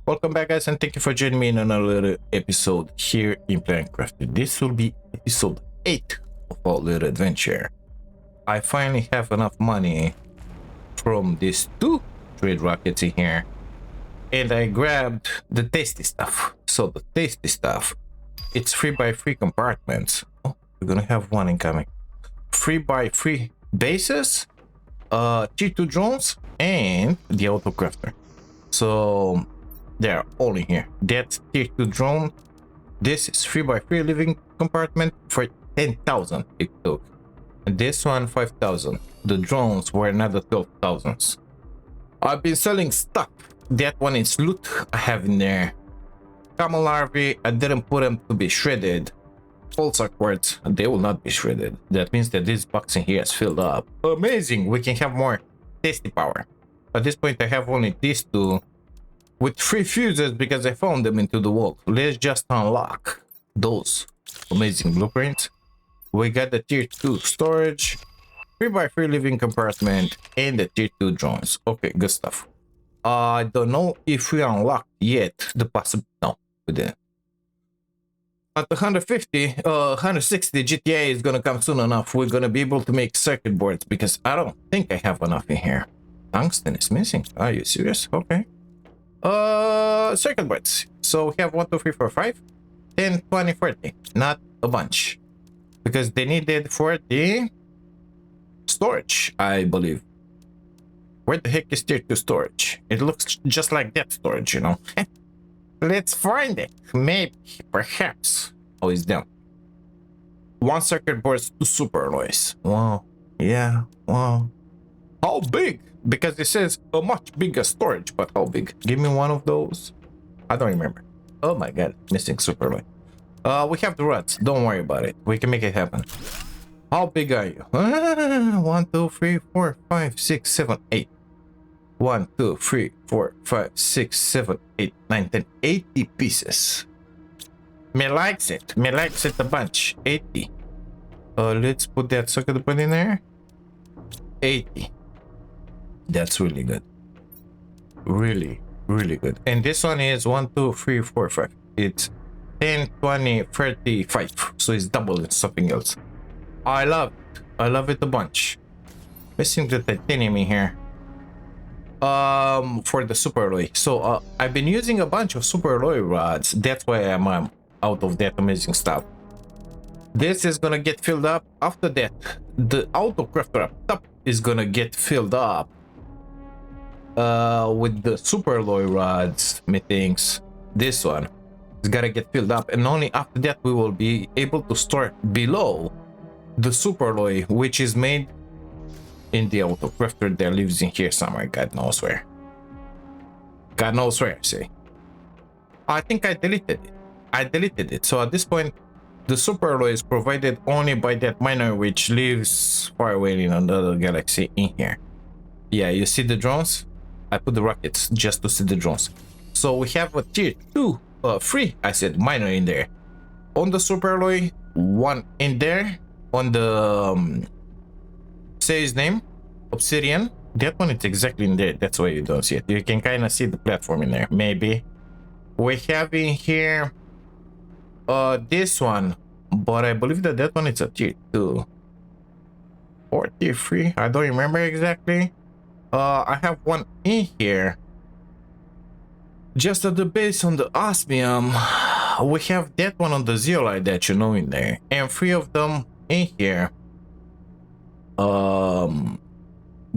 Welcome back, guys, and thank you for joining me in another episode here in Minecraft. This will be episode 8 of our little adventure. I finally have enough money from these 2 trade rockets in here, and I grabbed the tasty stuff. So the tasty stuff, it's 3x3 compartments. Oh, we're gonna have one incoming. 3x3 bases, tier 2 drones, and the auto crafter. So they're all in here. That's tier 2 drone. This is 3x3 living compartment for 10,000 it took. And this one 5,000. The drones were another 12,000. I've been selling stuff. That one is loot I have in there. Camel larvae, I didn't put them to be shredded. Pulsar quartz, they will not be shredded. That means that this box in here is filled up. Amazing, we can have more tasty power. At this point I have only these 2 with 3 fuses because I found them into the wall. Let's just unlock those amazing blueprints. We got the tier 2 storage, 3x3 living compartment, and the tier 2 drones. Okay, good stuff. I don't know if we unlocked yet the possible. No, we didn't. At 160 GTA is gonna come soon enough. We're gonna be able to make circuit boards because I don't think I have enough in here. Tungsten is missing. Are you serious? Okay. Circuit boards. So we have 1, 2, 3, 4, 5, 10, 20, 40. Not a bunch. Because they needed for the storage, I believe. Where the heck is tier 2 storage? It looks just like that storage, you know. Let's find it. Maybe, perhaps. Oh, it's down. 1 circuit board, 2 super alloys. Wow. Yeah. Wow. How big? Because it says a much bigger storage, but how big? Give me one of those. I don't remember. Oh my god, missing super alloy. We have the rods. Don't worry about it. We can make it happen. How big are you? 1, 2, 3, 4, 5, 6, 7, 8. 1, 2, 3, 4, 5, 6, 7, 8, 9, 10. 80 pieces. Me likes it. Me likes it a bunch. 80. Let's put that circuit board in there. 80. That's really good. Really, really good. And this one is 1, 2, 3, 4, 5. It's 10, 20, 35. So it's double in something else. I love it. I love it a bunch. Missing the titanium in here. For the super alloy. So I've been using a bunch of super alloy rods. That's why I'm out of that amazing stuff. This is gonna get filled up. After that, the auto crafter up top is gonna get filled up with the super alloy rods. Methinks this one is gotta get filled up, and only after that we will be able to store below the super alloy, which is made in the auto crafter that lives in here somewhere. God knows where. God knows where. See, I think I deleted it. So at this point, the super alloy is provided only by that miner which lives far away in another galaxy in here. Yeah, you see the drones? I put the rockets just to see the drones. So we have a tier 2, 3, I said, miner in there. On the super alloy, 1 in there. On the, say his name, obsidian. That one is exactly in there. That's why you don't see it. You can kind of see the platform in there. Maybe. We have in here, this one. But I believe that one is a tier 2. Or tier 3. I don't remember exactly. I have one in here. Just at the base on the osmium. We have that one on the zeolite that you know in there. And 3 of them in here.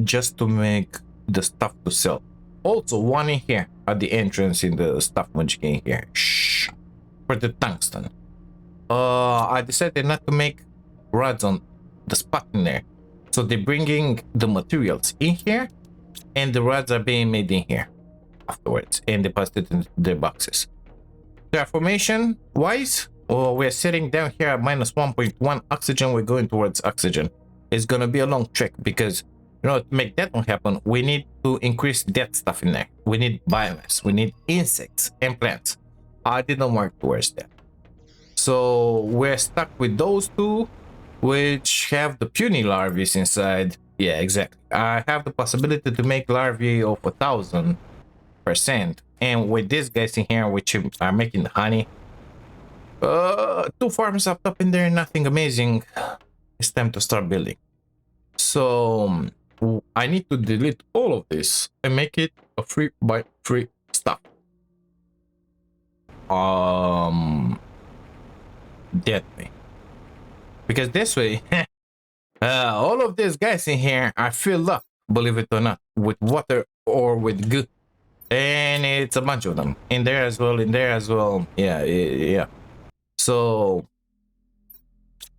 Just to make the stuff to sell. Also 1 in here at the entrance in the stuff magic in here. Shh. For the tungsten. I decided not to make rods on the spot in there. So they're bringing the materials in here, and the rods are being made in here afterwards and deposited in their boxes. Transformation wise, we're sitting down here at minus 1.1 oxygen. We're going towards oxygen. It's gonna be a long trek because, you know, to make that one happen, we need to increase that stuff in there. We need biomass, we need insects and plants. I didn't work towards that. So we're stuck with those 2, which have the puny larvae inside. Yeah, exactly. I have the possibility to make larvae of 1000%, and with these guys in here, which are making honey. 2 farms up in there, nothing amazing. It's time to start building. So I need to delete all of this and make it a 3x3 stuff. That way, because this way all of these guys in here are filled up, believe it or not, with water or with goo, and it's a bunch of them in there as well, yeah. So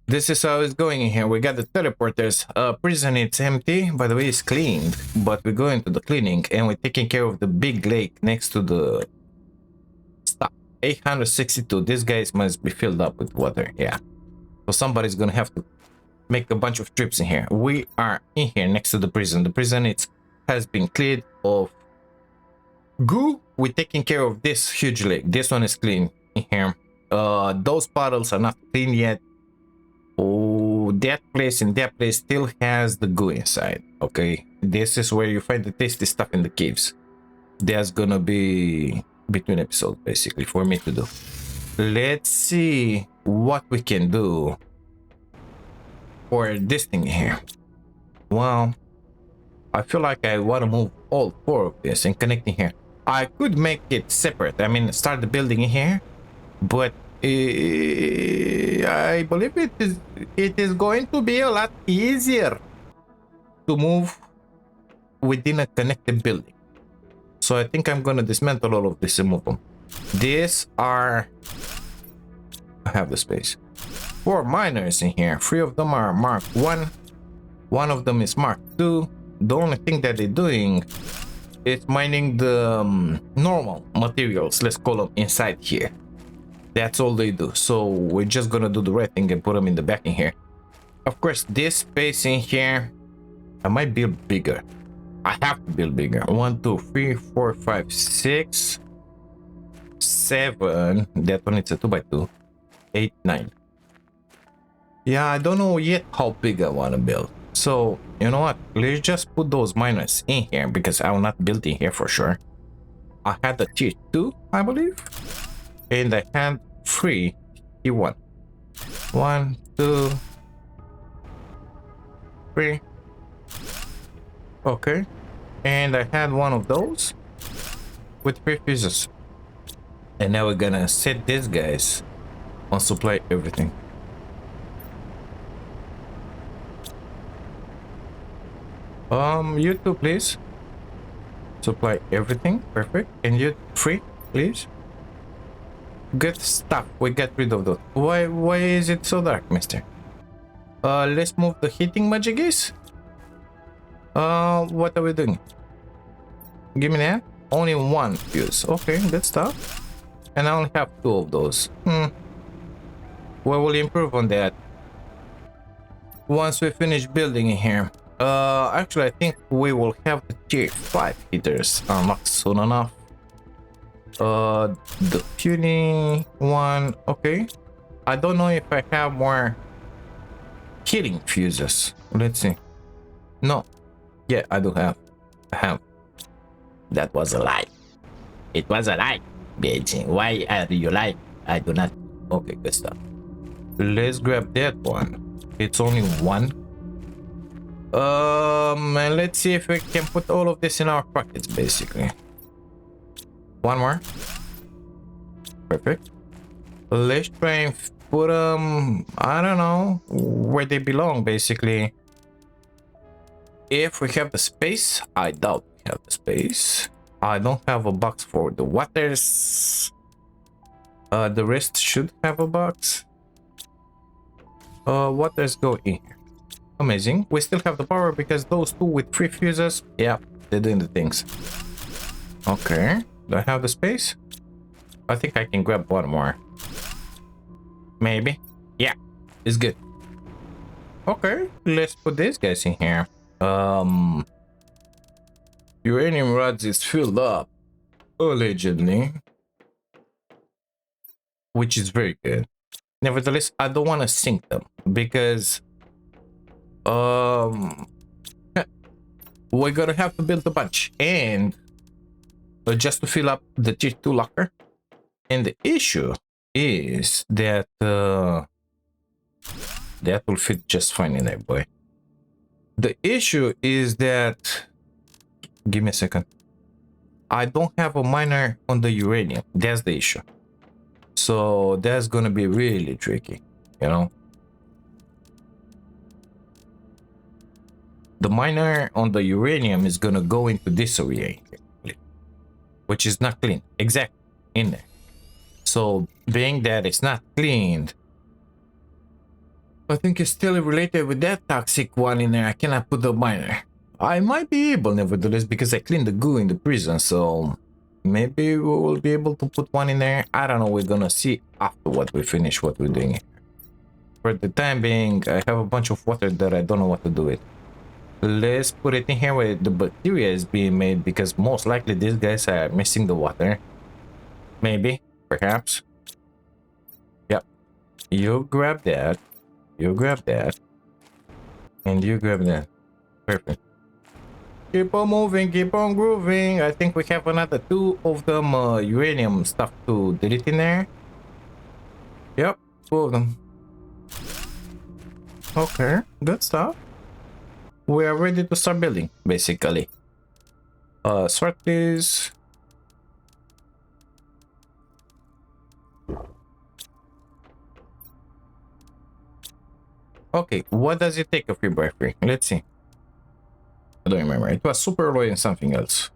this is how it's going in here. We got the teleporters. Prison, it's empty, by the way, it's cleaned, but we're going to the cleaning and we're taking care of the big lake next to the stuff. 862. These guys must be filled up with water. Yeah, so somebody's gonna have to make a bunch of trips in here. We are in here next to the prison. The prison has been cleared of goo. We're taking care of this huge lake. This one is clean in here. Those bottles are not clean yet. Oh, that place and that place still has the goo inside. Okay, this is where you find the tasty stuff in the caves. There's gonna be between episodes basically for me to do. Let's see what we can do for this thing here. Well, I feel like I want to move all 4 of this and connect in here. I could make it separate. I mean, start the building in here, but I believe it is going to be a lot easier to move within a connected building. So I think I'm going to dismantle all of this and move them. These are... I have the space. 4 miners in here. 3 of them are Mark 1. 1 of them is Mark 2. The only thing that they're doing is mining the normal materials, let's call them, inside here. That's all they do. So we're just gonna do the right thing and put them in the back in here. Of course, this space in here, I might build bigger. I have to build bigger. 1, 2, 3, 4, 5, 6, 7. That one, it's a 2x2. 8, 9. Yeah, I don't know yet how big I want to build. So, you know what? Let's just put those miners in here because I will not build in here for sure. I had the tier 2, I believe. And I had 3 tier 1. 1, 2, 3. Okay. And I had 1 of those with 3 fuses. And now we're gonna set these guys on supply everything. You 2, please. Supply everything. Perfect. And you 3, please. Good stuff. We get rid of those. Why is it so dark, mister? Let's move the heating magicgies. What are we doing? Give me that. Only 1 fuse. Okay, good stuff. And I only have 2 of those. We will improve on that once we finish building in here. Actually, I think we will have the tier 5 heaters unlocked soon enough. The puny one. Okay. I don't know if I have more heating fuses. Let's see. No. Yeah, I do have. I have. That was a lie. It was a lie. B.I.G. Why are you lying? I do not. Okay, good stuff. Let's grab that one. It's only 1. And let's see if we can put all of this in our pockets, basically. 1 more. Perfect. Let's try and put them, I don't know, where they belong, basically. If we have the space, I doubt we have the space. I don't have a box for the waters. The rest should have a box. Waters go in here. Amazing. We still have the power because those 2 with 3 fuses, yeah, they're doing the things. Okay. Do I have the space? I think I can grab 1 more. Maybe. Yeah, it's good. Okay, let's put these guys in here. Uranium rods is filled up, allegedly, which is very good. Nevertheless, I don't want to sink them because we're gonna have to build a bunch, and just to fill up the tier 2 locker. And the issue is that that will fit just fine in there, boy. The issue is that, give me a second, I don't have a miner on the uranium. That's the issue. So that's gonna be really tricky, you know. The miner on the uranium is gonna go into this area, which is not clean. Exactly, in there. So being that it's not cleaned, I think it's still related with that toxic one in there. I cannot put the miner. I might be able, nevertheless, because I cleaned the goo in the prison, so maybe we will be able to put one in there. I don't know. We're gonna see after what we finish what we're doing. For the time being, I have a bunch of water that I don't know what to do with. Let's put it in here where the bacteria is being made, because most likely these guys are missing the water. Maybe, perhaps. Yep. You grab that. You grab that. And you grab that. Perfect. Keep on moving, keep on grooving. I think we have another 2 of them uranium stuff to delete in there. Yep, 2 of them. Okay, good stuff. We are ready to start building, basically. Sort this. Okay, what does it take a free by free? Let's see. I don't remember. It was super alloy and something else.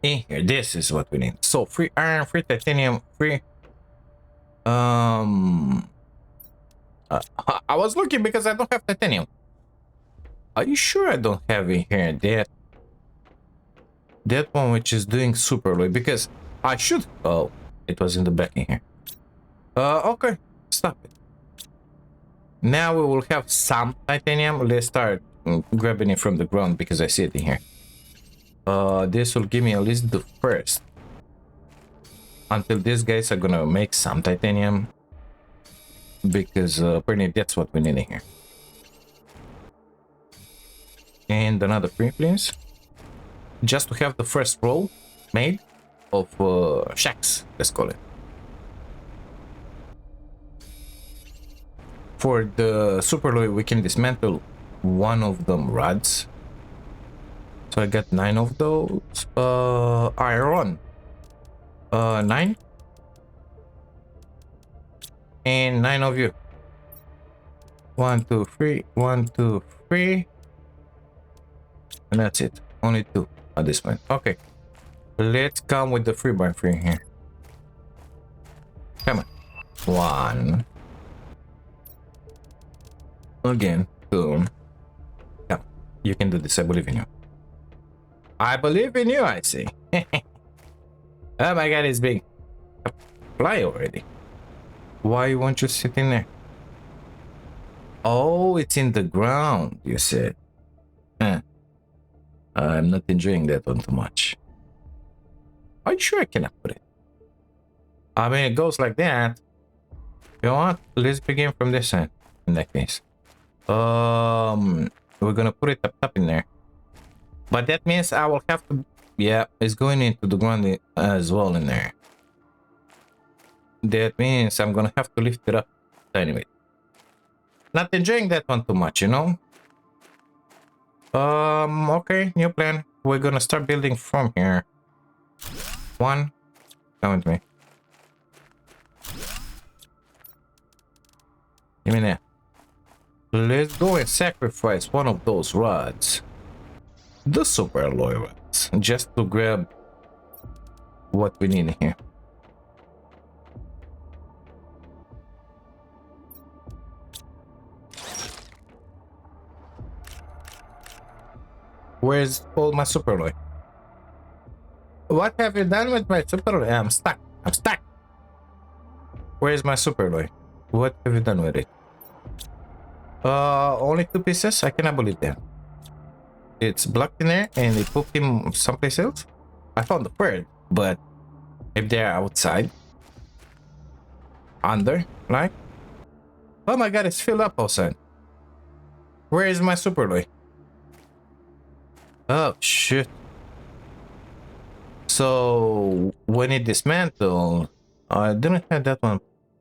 In here, this is what we need. So free iron, free titanium, free. I was looking because I don't have titanium. Are you sure I don't have in here that one which is doing super alloy? Because I should. Oh, it was in the back in here. Okay, stop it. Now we will have some titanium. Let's start grabbing it from the ground because I see it in here. This will give me at least the first. Until these guys are gonna make some titanium. Because apparently that's what we need in here. And another free, please. Just to have the first row made of shacks, let's call it. For the super alloy, we can dismantle one of them rods. So I got 9 of those. Iron. 9. And 9 of you. 1, 2, 3. 1, 2, 3. And that's it. Only 2 at this point. Okay. Let's come with the 3x3 here. Come on. 1. Again. 2. Come. You can do this. I believe in you. I believe in you, I say. Oh my god, it's big. Fly already. Why won't you sit in there? Oh, it's in the ground, you said. I'm not enjoying that one too much. Are you sure I cannot put it? I mean, it goes like that. You know what? Let's begin from this side. In that case. We're gonna put it up in there. But that means I will have to... Yeah, it's going into the ground as well in there. That means I'm gonna have to lift it up anyway. Not enjoying that one too much, you know? Okay, new plan. We're gonna start building from here. 1. Come with me. Give me that. Let's go and sacrifice one of those rods. The super alloy rods. Just to grab what we need here. Where's all my super alloy? What have you done with my super alloy? I'm stuck. I'm stuck. Where's my super alloy? What have you done with it? Only 2 pieces? I cannot believe that. It's blocked in there and they put him someplace else? I found the third, but if they're outside. Under, like. Oh my god, it's filled up outside. Where is my super alloy? Oh shit. So when it dismantled, I didn't have that one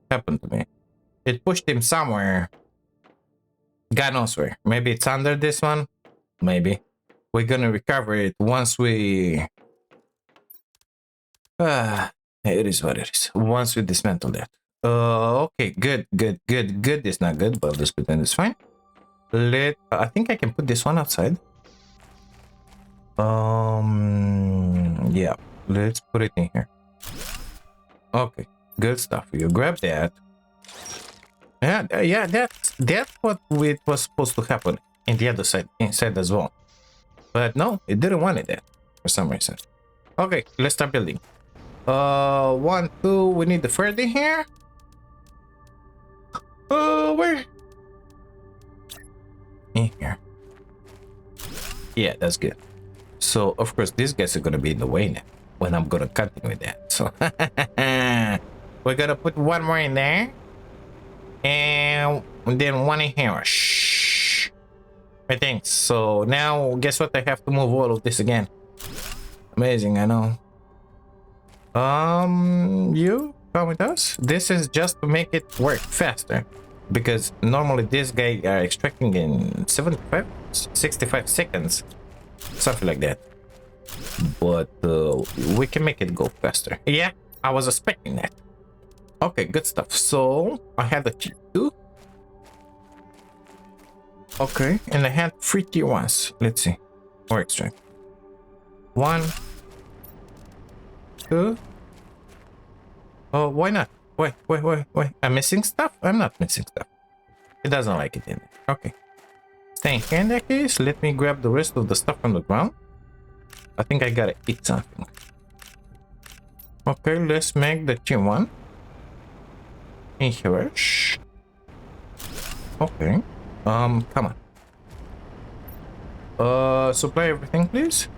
happen to me. It pushed him somewhere. God knows where. Maybe it's under this one. Maybe. We're gonna recover it once we... it is what it is. Once we dismantle that. Okay, good. It's not good, but let's pretend it's fine. I think I can put this one outside. Yeah, let's put it in here. Okay, good stuff. You grab that. Yeah, that's what it was supposed to happen in the other side, inside as well. But no, it didn't want it that for some reason. Okay, let's start building. 1, 2, we need the third in here. Where? In here. Yeah, that's good. So of course these guys are gonna be in the way now when I'm gonna continue with that. So we're gonna put one more in there, and then one in here. Shh. I think so. Now guess what? I have to move all of this again. Amazing, I know. You come with us. This is just to make it work faster, because normally this guy are extracting in 65 seconds, something like that. But we can make it go faster. Yeah, I was expecting that. Okay, good stuff. So I had a tier 2. Okay, and I had 3 tier 1s. Let's see. Or extract. 1, 2. Oh, why not? Wait. I'm missing stuff? I'm not missing stuff. It doesn't like it in there. Okay. Staying here in that case. Let me grab the rest of the stuff on the ground. I think I gotta eat something. Okay, let's make the tier 1. In here. Shh. Okay. Come on. Supply everything, please.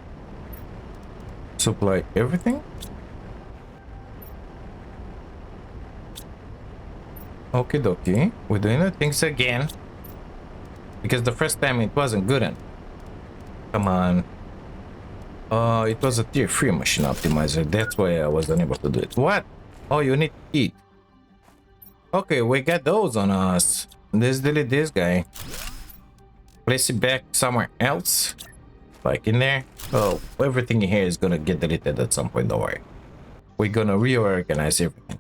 Supply everything. Okie dokie. We're doing the things again. Because the first time it wasn't good enough. Come on. It was a tier 3 machine optimizer. That's why I wasn't able to do it. What? Oh, you need to eat. Okay, we got those on us. Let's delete this guy. Place it back somewhere else. Like in there. Oh, everything in here is gonna get deleted at some point, don't worry. We're gonna reorganize everything.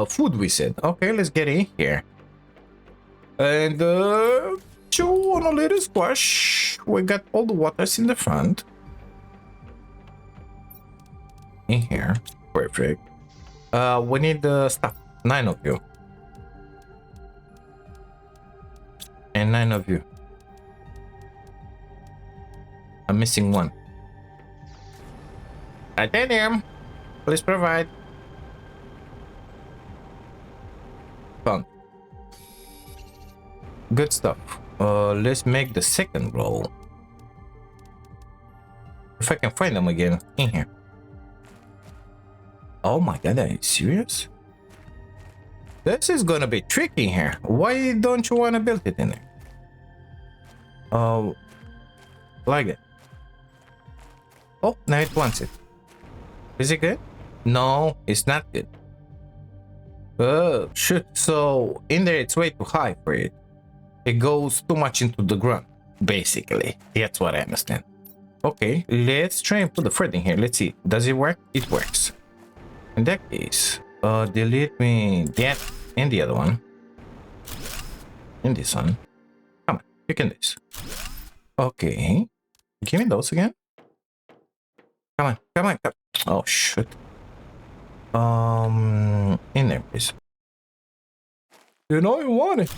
Food we said. Okay, let's get in here. And chew on a little squash. We got all the waters in the front. In here. Perfect. We need the stuff. 9 of you. And 9 of you. I'm missing 1. Titanium. Please provide. Fun. Good stuff. Let's make the second roll. If I can find them again in here. Oh my god, are you serious? This is gonna be tricky here. Why don't you want to build it in there? Oh, like it. Oh, now it wants it. Is it good? No, it's not good. Oh, shoot. So in there, it's way too high for it. It goes too much into the ground, basically. That's what I understand. Okay, let's try and put the thread in here. Let's see. Does it work? It works. In that case, delete me that and the other one. And this one. Come on, you can do this. Okay. Give me those again. Come on, come on, come on. Oh, shit. In there, please. You know you want it.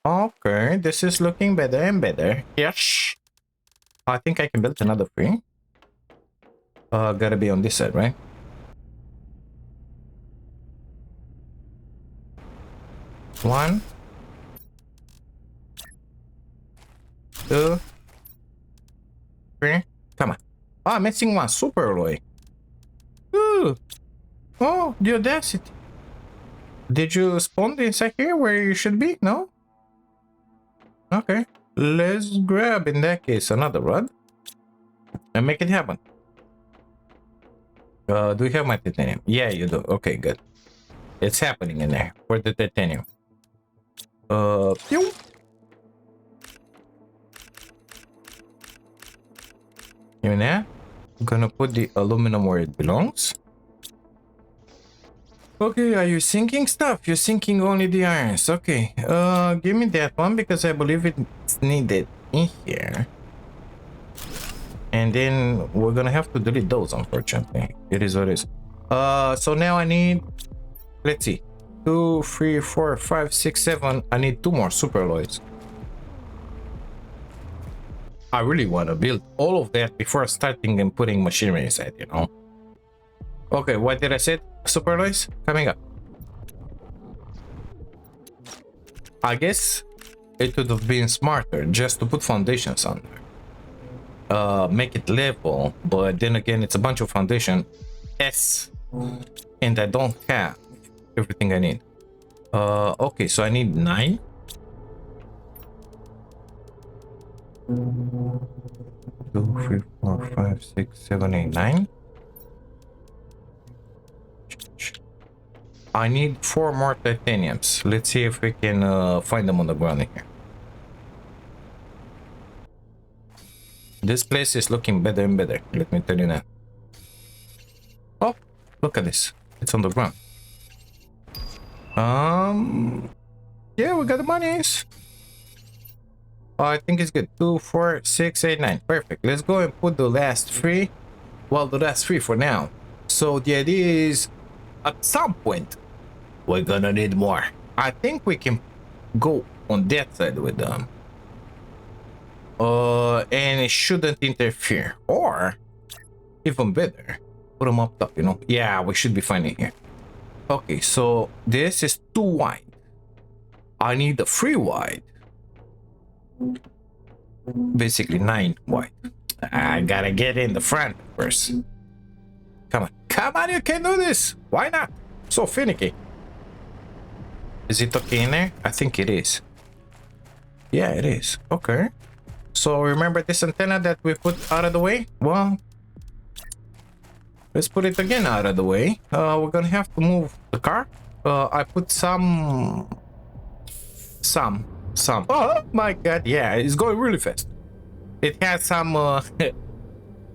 Okay, this is looking better and better. Yes. I think I can build another 3. Gotta be on this side, right? One. 2. 3. Come on. Oh, I'm missing 1 super alloy. Ooh. Oh, the audacity. Did you spawn inside here where you should be? No? Okay. Let's grab, in that case, another rod. And make it happen. Do you have my titanium? Yeah, you do. Okay, good. It's happening in there for the titanium. Pew. You in there? I'm gonna put the aluminum where it belongs. Okay, are you sinking stuff? You're sinking only the irons. Okay, give me that one because I believe it's needed in here. And then we're gonna have to delete those, unfortunately. It is what it is. So now I need, let's see, 2, 3, 4, 5, 6, 7. I need 2 more super alloys. I really want to build all of that before starting and putting machinery inside, you know. Okay, what did I say? Super alloys coming up. I guess it would have been smarter just to put foundations on there. Make it level, but then again, it's a bunch of foundation S, and I don't have everything I need. Okay, so I need 9. 2, 3, 4, 5, 6, 7, 8, 9. I need 4 more titaniums. Let's see if we can find them on the ground here. This place is looking better and better, let me tell you that. Oh, look at this. It's on the ground. Yeah, we got the monies. I think it's good. 2, 4, 6, 8, 9. Perfect. Let's go and put the last 3. Well, the last 3 for now. So the idea is, at some point, we're gonna need more. I think we can go on that side with them. And it shouldn't interfere. Or, even better, put them up top, you know? Yeah, we should be fine in here. Okay, so this is 2 wide. I need a 3 wide. Basically 9 wide. I gotta get in the front first. Come on. Come on, you can do this. Why not? So finicky. Is it okay in there? I think it is. Yeah, it is. Okay. So remember this antenna that we put out of the way? Well, let's put it again out of the way. We're gonna have to move the car. I put some. Oh my god, yeah, it's going really fast. It has some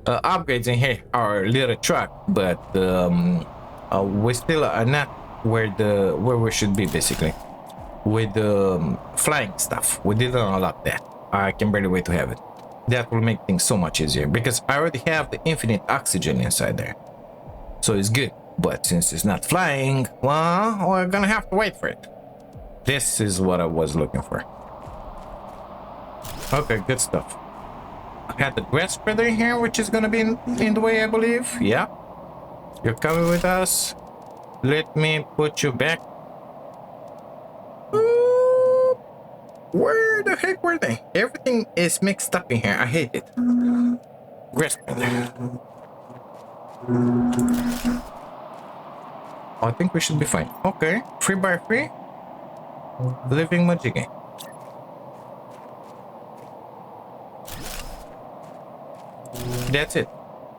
upgrades in here, our little truck, but we still are not where we should be, basically, with the flying stuff. We didn't unlock that. I can barely wait to have it. That will make things so much easier because I already have the infinite oxygen inside there, so it's good. But since it's not flying, well, we're gonna have to wait for it. This is what I was looking for. Okay, good stuff. I had the grass spreader in here, which is gonna be in the way, I believe. Yeah. You're coming with us. Let me put you back. Where the heck were they? Everything is mixed up in here. I hate it. Grass spreader. I think we should be fine. Okay. 3x3. Living Majigay. That's it.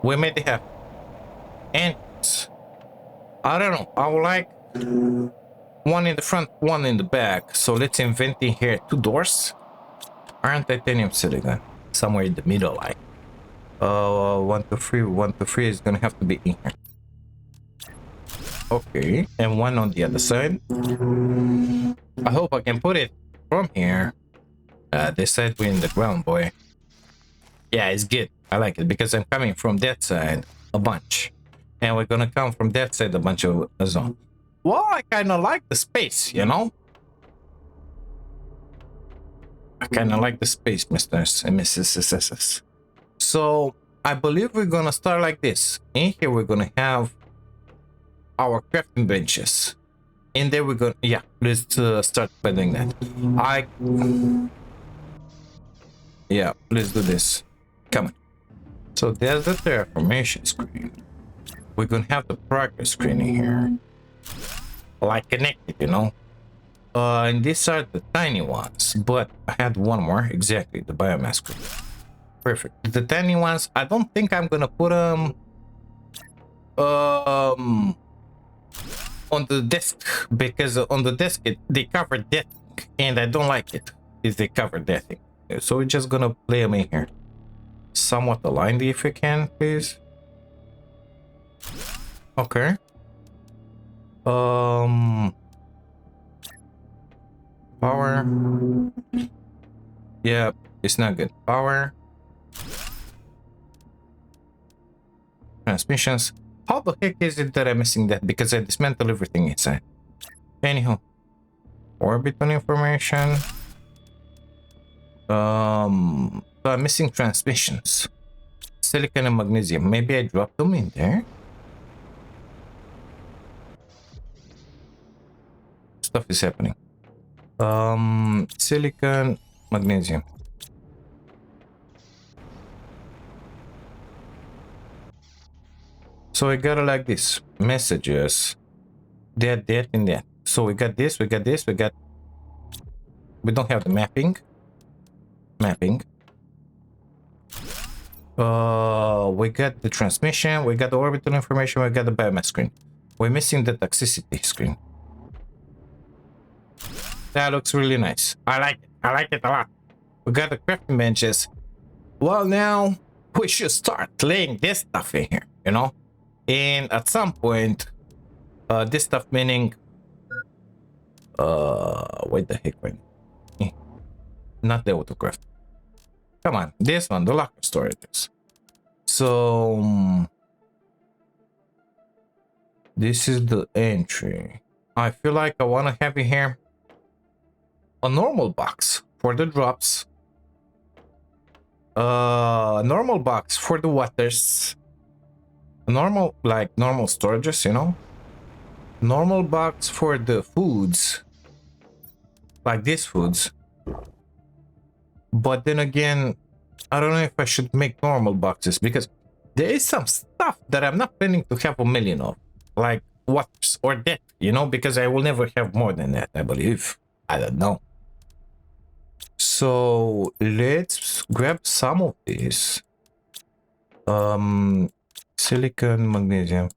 We made it happen. And I don't know. I would like one in the front, one in the back. So let's invent in here 2 doors. Iron titanium silicon. Somewhere in the middle, like. 1, 2, 3. 1, 2, 3 is gonna have to be in here. Okay, and one on the other side. I hope I can put it from here. This side we're in the ground, boy. Yeah, it's good. I like it because I'm coming from that side a bunch, and we're gonna come from that side a bunch of as well. Well, I kind of like the space, you know. I kind of like the space, Mr. and Mrs. So I believe we're gonna start like this. In here, we're gonna have our crafting benches. In there, we're gonna, yeah, let's start by doing that. Yeah, let's do this. Come on. So there's the terraformation screen. We're gonna have the progress screen in here, like connected, you know. And these are the tiny ones, but I had one more, exactly, the biomass screen. Perfect. The tiny ones, I don't think I'm gonna put them um on the desk, because on the desk they covered that thing, and I don't like it if they covered that thing. So we're just gonna play them in here. Somewhat aligned if you can, please. Okay. Power. Yeah, it's not good. Power. Transmissions. How the heck is it that I'm missing that? Because I dismantled everything inside. Anyhow. Orbital information. So I'm missing transmissions. Silicon and magnesium. Maybe I dropped them in there. Stuff is happening. Silicon, magnesium. So I got it like this. Messages. That, and that. So we got this, we got this, we don't have the mapping. We got the transmission, we got the orbital information, we got the biomass screen. We're missing the toxicity screen. That looks really nice. I like it a lot. We got the crafting benches. Well, now we should start laying this stuff in here, you know? And at some point, this stuff meaning wait the heck, right? Not the autocraft. Come on, this one, the locker storage. So this is the entry. I feel like I want to have in here a normal box for the drops, normal box for the waters, normal storages, you know, normal box for the foods, like these foods. But then again, I don't know if I should make normal boxes, because there is some stuff that I'm not planning to have a million of, like waters or that, you know, because I will never have more than that, I believe. I don't know. So let's grab some of this. Silicon, magnesium.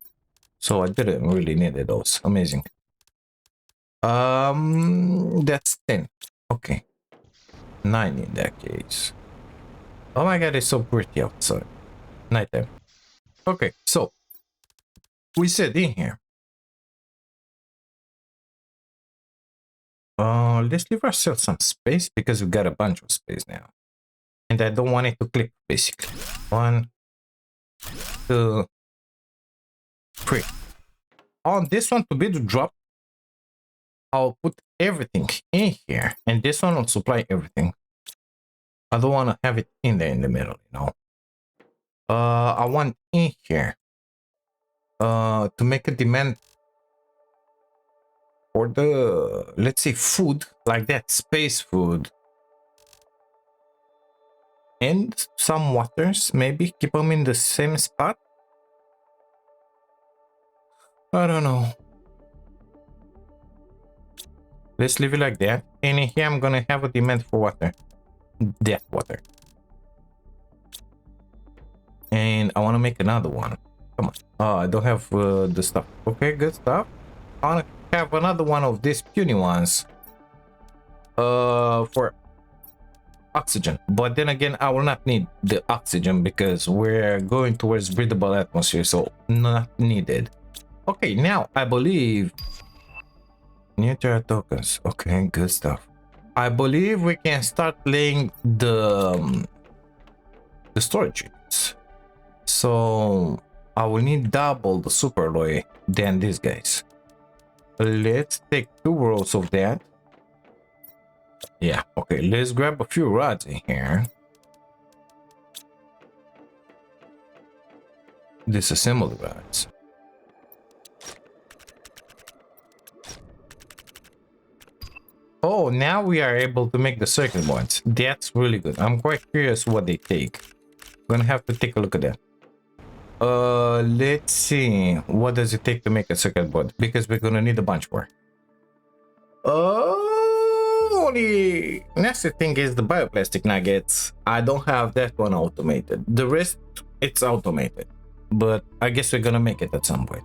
So I didn't really need those. Amazing. That's 10. Okay. 9 in that case. Oh my god, it's so pretty outside. Nighttime. Okay, so we said in here. Let's leave ourselves some space, because we got a bunch of space now. And I don't want it to click, basically. 1, 2, 3. On this one to be the drop, I'll put everything in here, and this one will supply everything. I don't want to have it in there in the middle, you know. I want in here to make a demand for the, let's say, food, like that, space food, and some waters, maybe keep them in the same spot. I don't know. Let's leave it like that. And in here I'm gonna have a demand for water, that water, and I want to make another one. Come on. Oh, I don't have the stuff. Okay, good stuff. I want to have another one of these puny ones for oxygen, but then again I will not need the oxygen because we're going towards breathable atmosphere, so not needed. Okay, now I believe neutral tokens. Okay, good stuff. I believe we can start laying the storage units. So I will need double the super alloy than these guys. Let's take 2 rolls of that. Yeah, okay, let's grab a few rods in here. Disassemble the rods. Oh, now we are able to make the circuit boards. That's really good. I'm quite curious what they take. Gonna have to take a look at that. Let's see. What does it take to make a circuit board? Because we're gonna need a bunch more. Only nasty thing is the bioplastic nuggets. I don't have that one automated. The rest, it's automated. but I guess we're gonna make it at some point.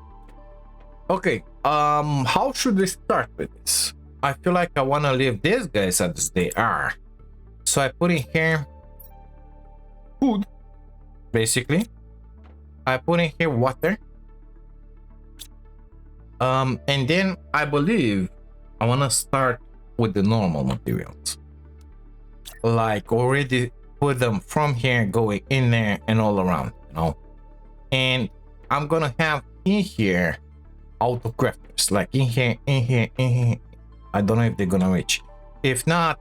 Okay, how should we start with this? I feel like I want to leave these guys as they are. So I put in here food, basically. I put in here water. And then I believe I want to start with the normal materials. Like already put them from here, going in there and all around, you know. And I'm gonna have in here auto crafters, like in here, in here, in here. I don't know if they're gonna reach. If not,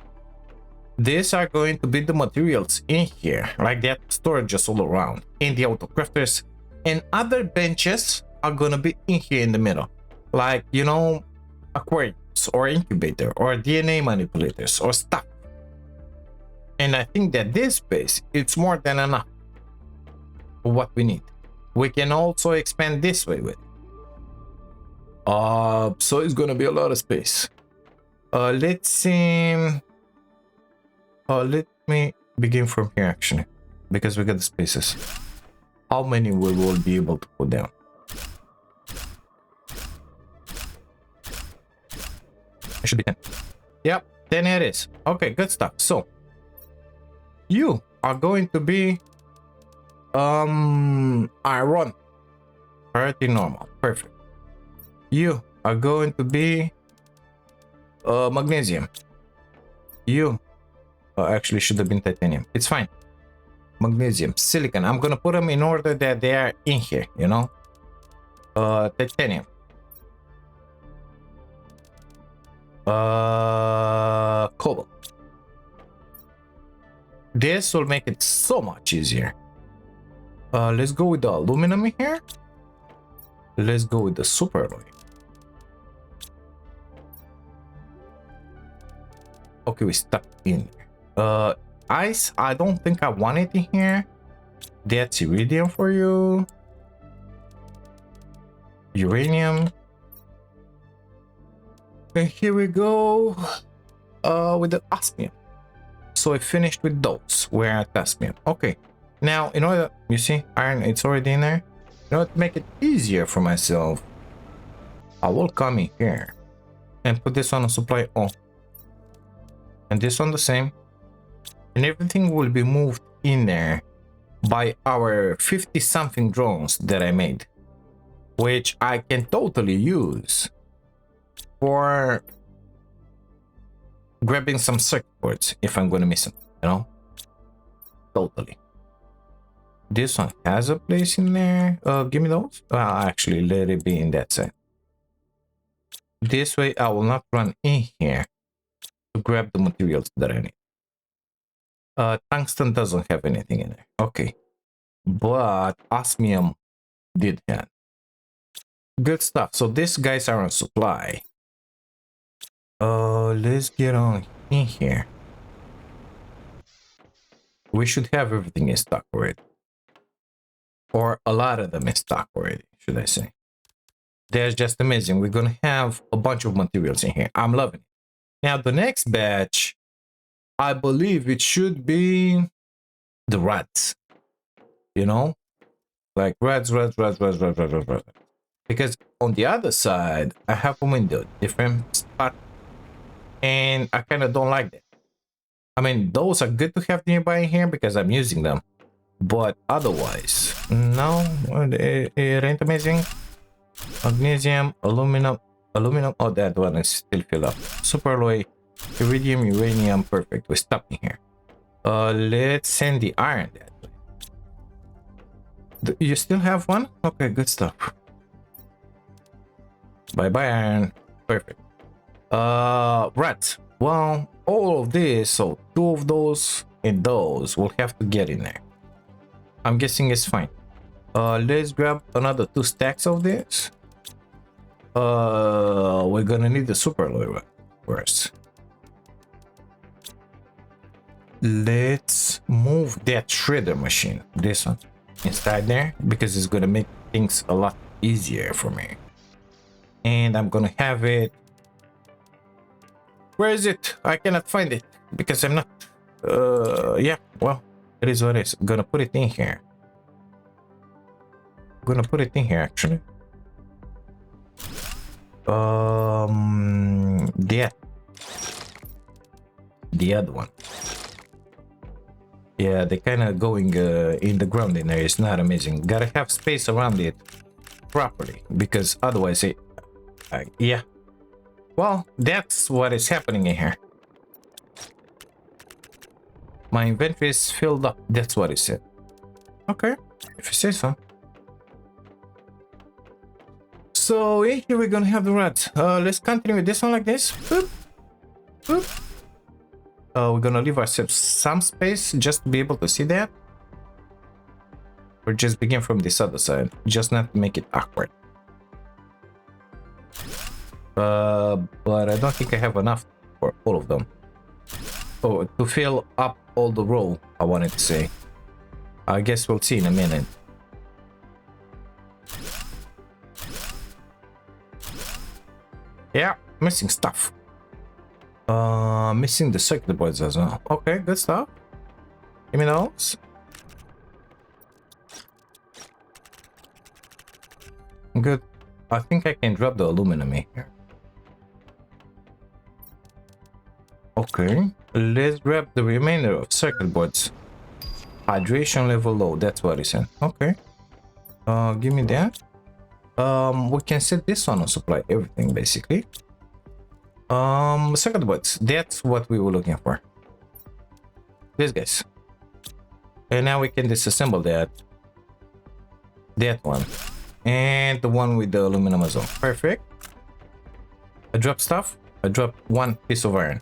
these are going to be the materials in here, like that storages all around. And the auto crafters and other benches are gonna be in here in the middle, like, you know, aquariums or incubator or DNA manipulators or stuff. And I think that this space, it's more than enough for what we need. We can also expand this way with it. So it's gonna be a lot of space. Let's see. Let me begin from here actually, because we got the spaces. How many we will be able to put down? It should be 10. Yep, 10 it is. Okay, good stuff. So you are going to be iron. Priority normal. Perfect. You are going to be magnesium. You actually should have been titanium. It's fine. Magnesium, silicon. I'm gonna put them in order that they are in here, you know. Titanium. Cobalt. This will make it so much easier. Let's go with the aluminum here. Let's go with the super alloy. Okay, we stuck in there. Ice, I don't think I want it in here. That's iridium for you. Uranium. And here we go with the osmium. So I finished with those. We're at osmium. Okay. Now, in order, you see, iron, it's already in there. In order to make it easier for myself, I will come in here and put this on a supply on. And this one the same. And everything will be moved in there by our 50 something drones that I made, which I can totally use for grabbing some circuit boards if I'm going to miss them, you know. Totally. This one has a place in there. Give me those. Actually, let it be in that side. This way I will not run in here to grab the materials that I need. Tungsten doesn't have anything in there. Okay. But osmium did have. Good stuff. So these guys are on supply. Let's get on in here. We should have everything in stock already. Or a lot of them in stock already, should I say. That's just amazing. We're gonna have a bunch of materials in here. I'm loving it. Now the next batch, I believe it should be the rods. You know? Like rods. Because on the other side, I have a window, different spot. And I kind of don't like that. I mean, those are good to have nearby in here because I'm using them. But otherwise, no, it ain't amazing. Magnesium, aluminum. Oh, that one is still filled up. Super alloy, iridium, uranium. Perfect. We're stuck in here. Let's send the iron that way. You still have one? Okay, good stuff. Bye iron. Perfect. Rats. Well, all of this, so 2 of those and those will have to get in there. I'm guessing it's fine. Let's grab another 2 stacks of this. We're gonna need the super alloy first. Let's move that shredder machine, this one, inside there, because it's gonna make things a lot easier for me. And I'm gonna have it. Where is it? I cannot find it because I'm not. Yeah, well, it is what it is. I'm gonna put it in here. I'm gonna put it in here actually. The other one. Yeah, they kind of going in the ground in there. It's not amazing. Gotta have space around it properly, because otherwise it yeah, well, that's what is happening in here. My inventory is filled up. That's what it said. Okay, if you say so. So here we're gonna have the rats. Let's continue with this one like this. Boop. Boop. We're gonna leave ourselves some space just to be able to see that. Or just begin from this other side, just not to make it awkward. But I don't think I have enough for all of them. Oh, to fill up all the row, I wanted to say. I guess we'll see in a minute. Yeah, missing stuff. Missing the circuit boards as well. Okay, good stuff. Give me those. Good. I think I can drop the aluminum here. Okay, let's grab the remainder of circuit boards. Hydration level low, that's what it said. Okay. Give me that. We can set this on supply everything basically. Circuit boards, that's what we were looking for. These guys. And now we can disassemble that one. And the one with the aluminum as well. Perfect. I dropped stuff. I dropped one piece of iron.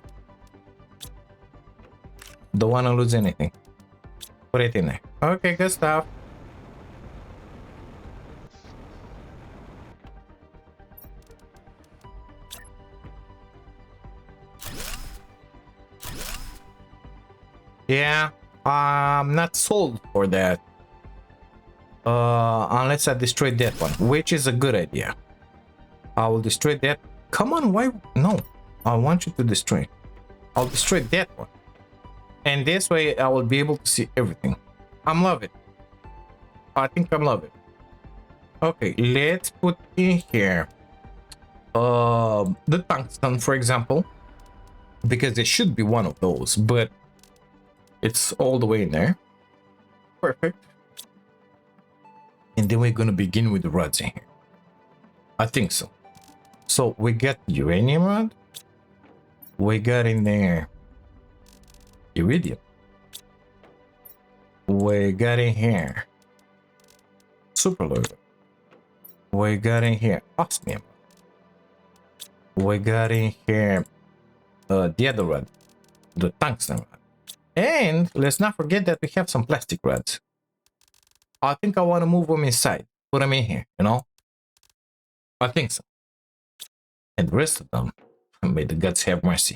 Don't want to lose anything. Put it in there. Okay, good stuff. Yeah, I'm not sold for that. Unless I destroy that one, which is a good idea. I will destroy that. Come on, why? No, I want you to destroy. I'll destroy that one. And this way I will be able to see everything. I'm love it. I think I'm love it. Okay, let's put in here the tungsten, for example, because there should be one of those, but it's all the way in there. Perfect. And then we're gonna begin with the rods in here. I think so. So we got uranium rod. We got in there iridium. We got in here superloader. We got in here osmium. We got in here the other rod, the tungsten rod. And let's not forget that we have some plastic rods. I think I want to move them inside, put them in here, you know. I think so. And the rest of them, may the gods have mercy.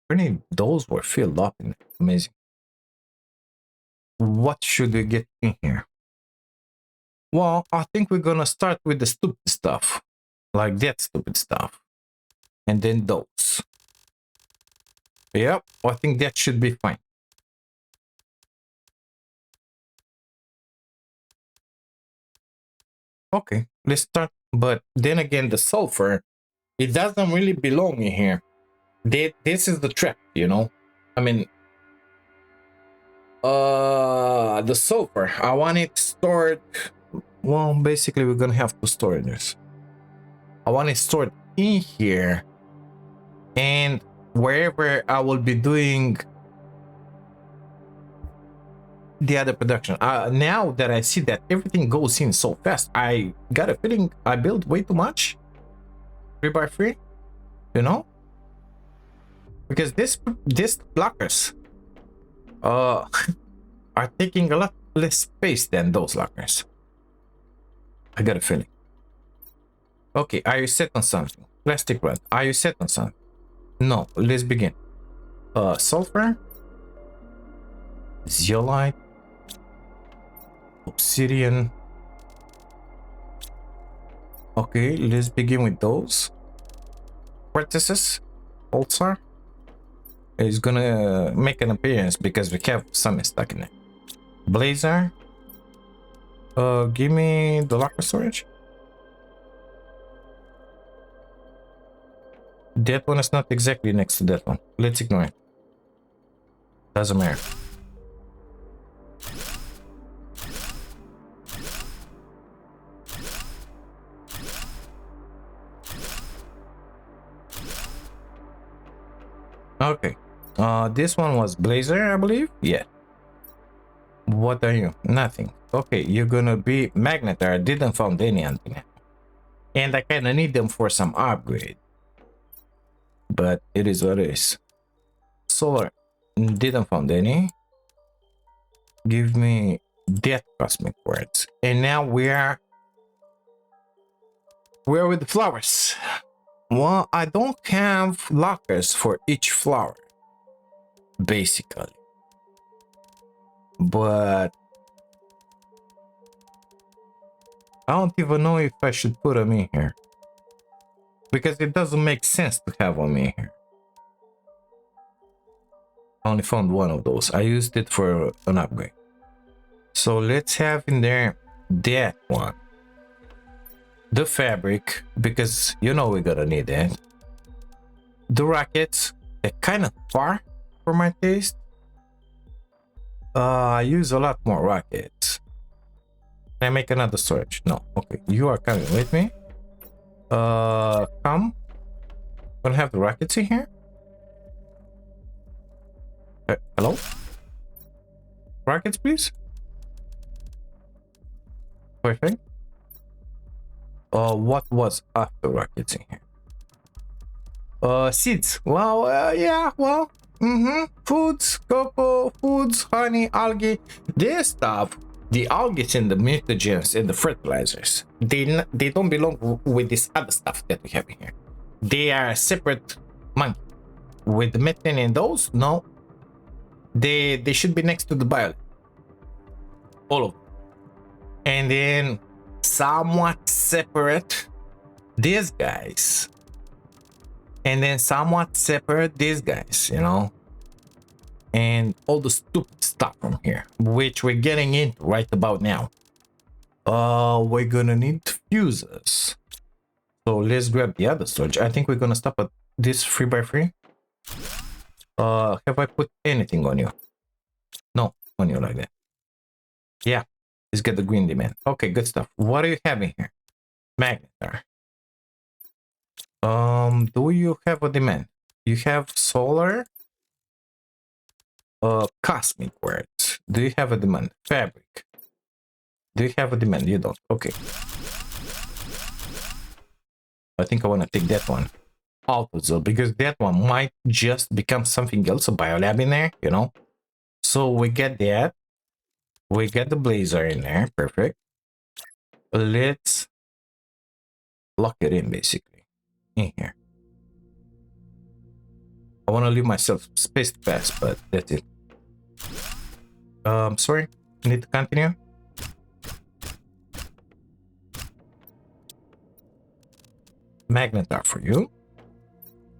Really, those were filled up in amazing. What should we get in here? Well, I think we're gonna start with the stupid stuff, like that stupid stuff, and then those. Yep, I think that should be fine. Okay, let's start. But then again, the sulfur, it doesn't really belong in here. This is the trap, you know. I mean, the sulfur, I want it stored. Well, basically, we're gonna have to store this. I want it stored in here, and wherever I will be doing the other production. Now that I see that everything goes in so fast, I got a feeling I built way too much 3x3, you know, because this lockers are taking a lot less space than those lockers. I got a feeling. Okay, are you set on something? Plastic rod, are you set on something? No, let's begin. Sulfur, zeolite, obsidian. Okay, let's begin with those. Quartzuses also is gonna make an appearance because we have some stuck in it. Blazer. Give me the locker storage. That one is not exactly next to that one. Let's ignore it. Doesn't matter. Okay. This one was Blazer, I believe. Yeah. What are you? Nothing. Okay, you're gonna be Magnetar. I didn't found any until now. And I kinda need them for some upgrade. But it is what it is. Solar. Didn't found any. Give me that cosmic quartz. And now we're with the flowers. Well, I don't have lockers for each flower, basically. But I don't even know if I should put them in here, because it doesn't make sense to have them in here. I only found one of those. I used it for an upgrade. So let's have in there that one. The fabric, because you know we're gonna need it. The rockets, they're kind of far for my taste. I use a lot more rockets. Can I make another storage? No. Okay, you are coming with me. Come. Gonna have the rockets in here. Hello? Rockets, please. Perfect. What was after rockets in here? Seeds. Well, yeah, well, foods, cocoa, foods, honey, algae. This stuff, the algae and the mutagens and the fertilizers, they don't belong with this other stuff that we have in here. They are a separate monkey. With the methane and those, no. They should be next to the bio. All of them. And then somewhat separate these guys. And then somewhat separate these guys, you know. And all the stupid stuff from here, which we're getting into right about now. We're gonna need fuses. So let's grab the other storage. I think we're gonna stop at this 3x3. Have I put anything on you? No, on you like that. Yeah, let's get the green demand. Okay, good stuff. What are you having here? Magnetar. Do you have a demand? You have solar. Cosmic words. Do you have a demand? Fabric. Do you have a demand? You don't. Okay. I think I want to take that one. Autozel, because that one might just become something else, a biolab in there, you know. So we get that. We get the blazer in there. Perfect. Let's lock it in, basically, in here. I want to leave myself space to pass, but that's it. Sorry, need to continue. Magnetar for you.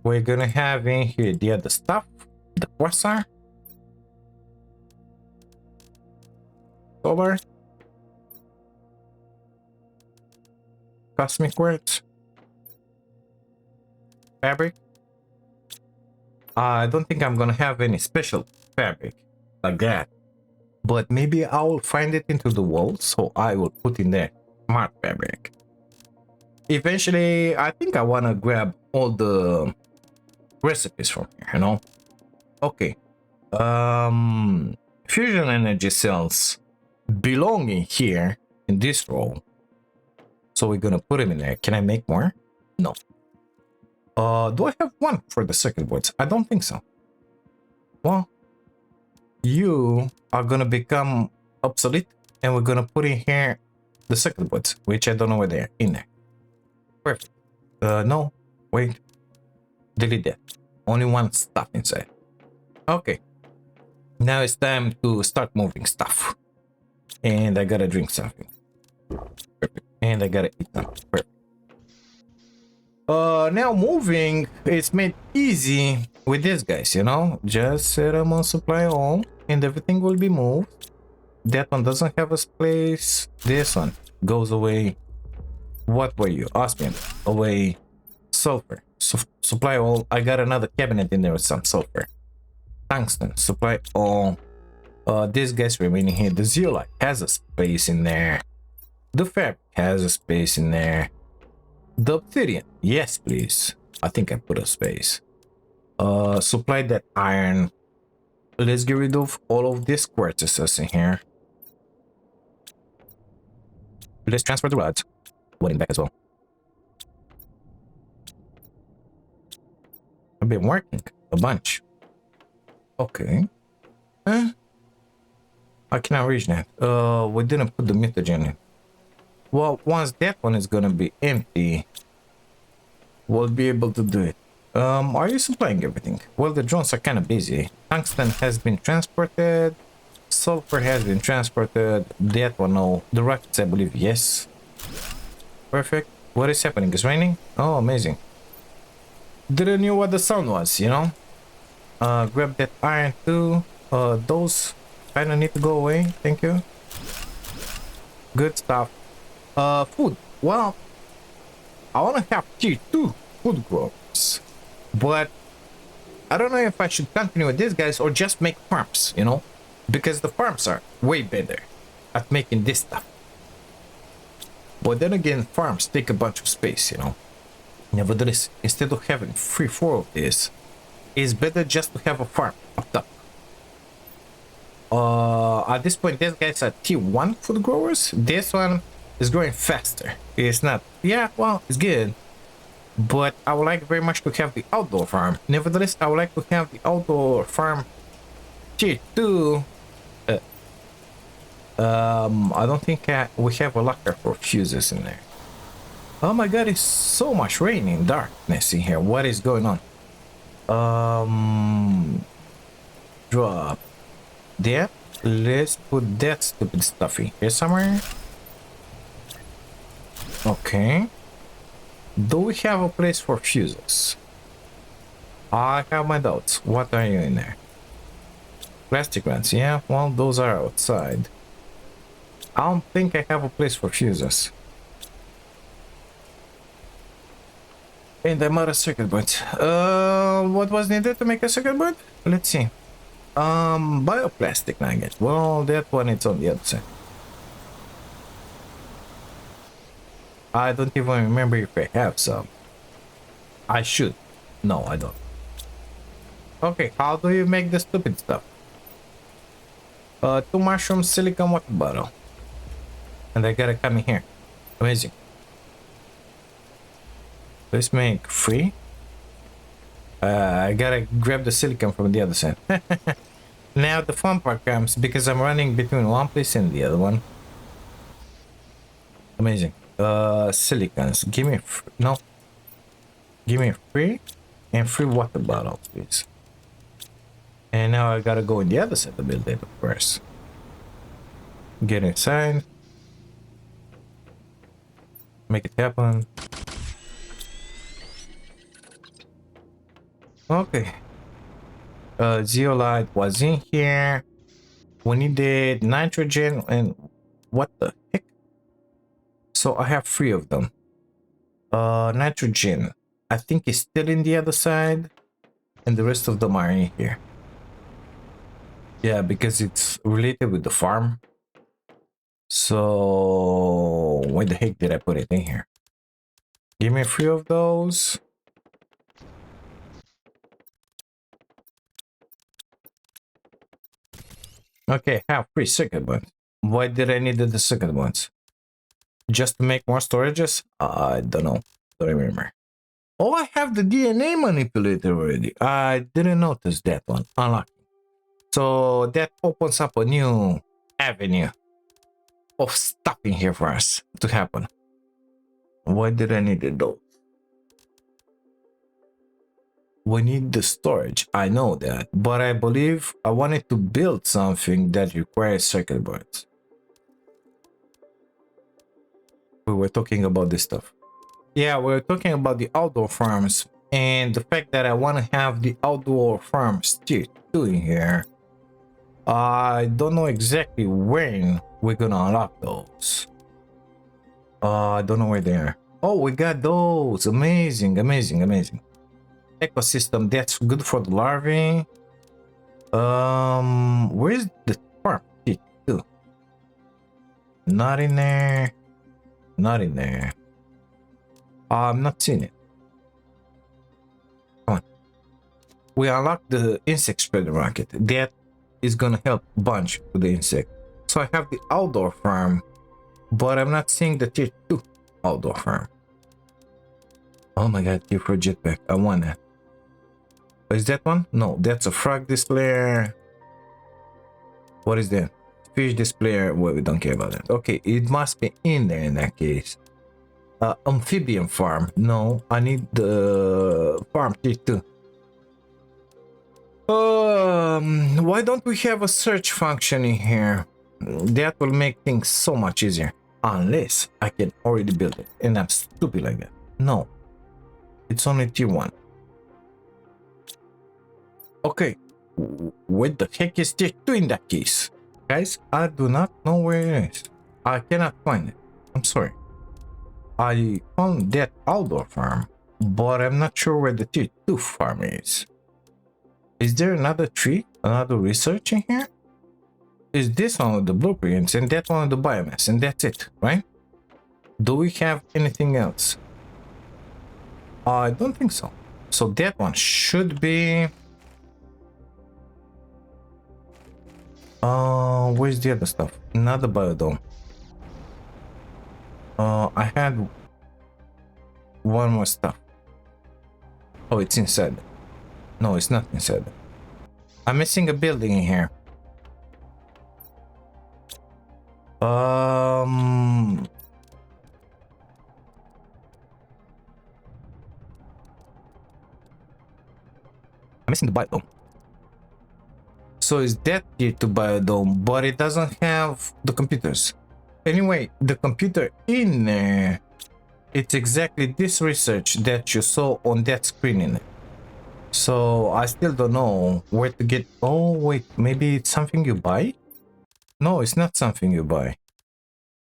We're gonna have in here the other stuff, the quasar, solar, cosmic quartz, fabric. I don't think I'm gonna have any special fabric like that, but maybe I will find it into the walls, so I will put in there smart fabric. Eventually, I think I want to grab all the recipes from here, you know. Okay. Fusion energy cells belong in here in this row, so we're gonna put them in there. Can I make more? No. Do I have one for the circuit boards? I don't think so. Well, you are gonna become obsolete, and we're gonna put in here the circuit boards, which I don't know where they are. In there. Perfect. No, wait. Delete that. Only one stuff inside. Okay. Now it's time to start moving stuff. And I gotta drink something. Perfect. And I gotta eat something. Perfect. Now moving is made easy with these guys, you know. Just set them on supply all and everything will be moved. That one doesn't have a place. This one goes away. What were you? Osmium. Away. Sulfur. Supply all. I got another cabinet in there with some sulfur. Tungsten. Supply all. This guy's remaining here. The zeolite has a space in there. The fabric has a space in there. The obsidian. Yes, please. I think I put a space. Supply that iron. Let's get rid of all of these quartzes in here. Let's transfer the rods. One in back as well. I've been working a bunch. Okay. I cannot reach that. We didn't put the mutagen in. Well, once that one is gonna be empty, we'll be able to do it. Are you supplying everything? Well, the drones are kind of busy. Tungsten has been transported. Sulfur has been transported. That one, no. The rockets, I believe, yes. Perfect. What is happening? It's raining? Oh, amazing. Didn't know what the sound was, you know? Grab that iron too. Those kind of need to go away. Thank you. Good stuff. Food. Well, I want to have tier 2 food growers. But I don't know if I should continue with these guys or just make farms, you know? Because the farms are way better at making this stuff. But then again, farms take a bunch of space, you know? Nevertheless, instead of having 3-4 of this, it's better just to have a farm up top. At this point, these guys are tier 1 food growers. This one is growing faster. It's not, yeah, well, it's good. But I would like very much to have the outdoor farm. Nevertheless, I would like to have the outdoor farm tier 2. I don't think we have a locker for fuses in there. Oh my god, it's so much rain and darkness in here. What is going on? Drop that. Let's put that stupid stuff in here somewhere. Okay. Do we have a place for fuses? I have my doubts. What are you in there? Plastic ones, yeah, well, those are outside. I don't think I have a place for fuses. And I'm out of circuit boards. What was needed to make a circuit board? Let's see. Bioplastic nugget. Well, that one is on the other side. I don't even remember if I have some. I should. No, I don't. Okay, how do you make the stupid stuff? 2 mushroom silicone water bottle. And I gotta come in here. Amazing. Let's make 3. I gotta grab the silicone from the other side. Now the fun part comes because I'm running between one place and the other one. Amazing. Silicons. Give me no. Give me 3 and 3 water bottles, please. And now I gotta go in the other side of the building first. Get inside. Make it happen. Okay. Zeolite was in here. We needed nitrogen and what the heck? So I have 3 of them. Nitrogen, I think is still in the other side, and the rest of them are in here. Yeah, because it's related with the farm. So where the heck did I put it in here? Give me 3 of those. Okay, I have 3 circuit boards. Why did I need the circuit boards? Just to make more storages? I don't know. Don't remember. Oh, I have the DNA manipulator already. I didn't notice that one. Unlock. So that opens up a new avenue of stuff in here for us to happen. Why did I need those? We need the storage. I know that, but I believe I wanted to build something that requires circuit boards. We were talking about this stuff. Yeah, we were talking about the outdoor farms and the fact that I want to have the outdoor farms tier 2 in here. I don't know exactly when we're gonna unlock those. I don't know where they are. Oh, we got those. Amazing, amazing, amazing. Ecosystem, that's good for the larvae. Where's the farm? Too? Not in there. Not in there. I'm not seeing it. Come on. We unlocked the insect spreader rocket. That is gonna help a bunch with the insect. So I have the outdoor farm, but I'm not seeing the tier 2 outdoor farm. Oh my god, tier 4 jetpack. I want that. Is that one? No, that's a frog displayer. What is that? Fish displayer. Well, we don't care about that. Okay, it must be in there in that case. Amphibian farm. No, I need the farm tier 2. Why don't we have a search function in here? That will make things so much easier. Unless I can already build it. And I'm stupid like that. No. It's only tier 1. Okay. What the heck is tier 2 in that case? Guys, I do not know where it is. I cannot find it. I'm sorry. I found that outdoor farm, but I'm not sure where the tier 2 farm is. Is there another tree? Another research in here? Is this one with the blueprints and that one with the biomass, and that's it, right? Do we have anything else? I don't think so. So that one should be... where's the other stuff? Another biodome. I had one more stuff. Oh, it's inside. No, it's not inside. I'm missing a building in here. I'm missing the biodome. So is that tier 2 biodome, but it doesn't have the computers. Anyway, the computer in there, it's exactly this research that you saw on that screen in it. So I still don't know where to get. Oh wait, maybe it's something you buy? No, it's not something you buy.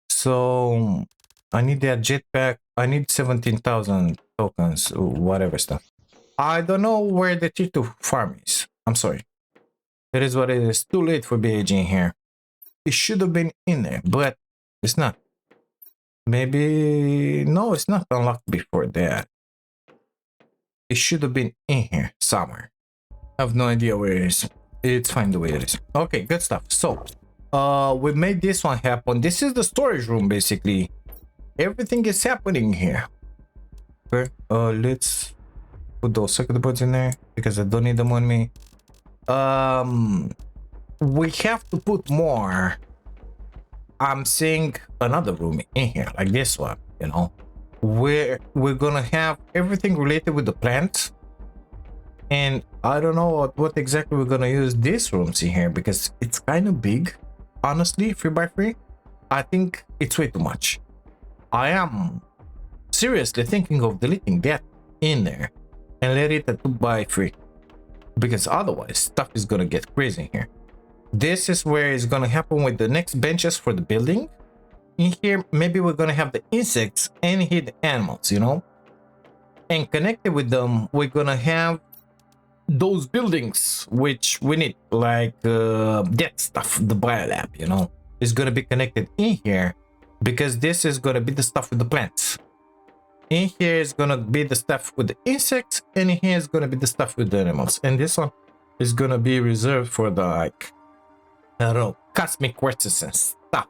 So I need that jetpack. I need 17,000 tokens, whatever stuff. I don't know where the tier 2 farm is. I'm sorry. It is what it is. Too late for B.I.G in here. It should have been in there, but it's not. Maybe... No, it's not unlocked before that. It should have been in here somewhere. I have no idea where it is. It's fine the way it is. Okay, good stuff. So, we made this one happen. This is the storage room, basically. Everything is happening here. Okay, let's put those circuit boards in there because I don't need them on me. We have to put more. I'm seeing another room in here, like this one, you know, where we're gonna have everything related with the plants. And I don't know what exactly we're gonna use these rooms in here because it's kind of big. Honestly, 3x3, I think it's way too much. I am seriously thinking of deleting that in there and let it at 2x3 because otherwise stuff is gonna get crazy in here. This is where it's gonna happen with the next benches for the building. In here, maybe we're gonna have the insects and here the animals, you know, and connected with them, we're gonna have those buildings which we need, like that stuff, the biolab, you know, is gonna be connected in here because this is gonna be the stuff with the plants. In here is gonna be the stuff with the insects, and in here is gonna be the stuff with the animals, and this one is gonna be reserved for the, like, I don't know, cosmic quartzes and stuff.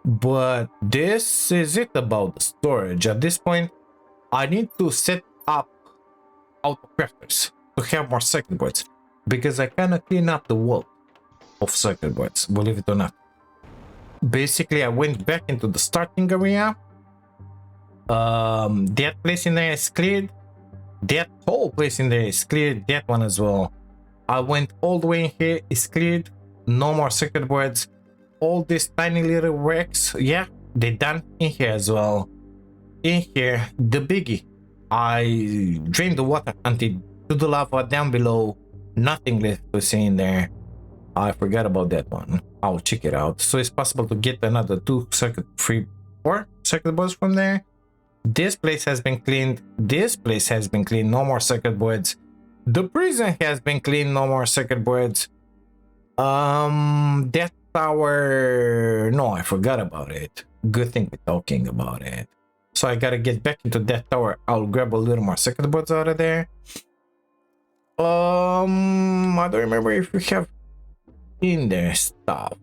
But this is it about the storage. At this point, I need to set up auto crafters to have more circuit boards because I kind of clean up the wall of circuit boards, believe it or not. Basically, I went back into the starting area. That place in there is cleared. That whole place in there is cleared. That one as well. I went all the way in here, is cleared. No more circuit boards. All these tiny little wrecks, yeah, they done in here as well. In here, the biggie, I drained the water until to the lava down below. Nothing left to see in there. I forgot about that one. I'll check it out. So it's possible to get another 4 circuit boards from there. This place has been cleaned. This place has been cleaned. No more circuit boards. The prison has been cleaned. No more circuit boards. That tower. No, I forgot about it. Good thing we're talking about it. So I gotta get back into that tower. I'll grab a little more circuit boards out of there. I don't remember if we have in there stuff,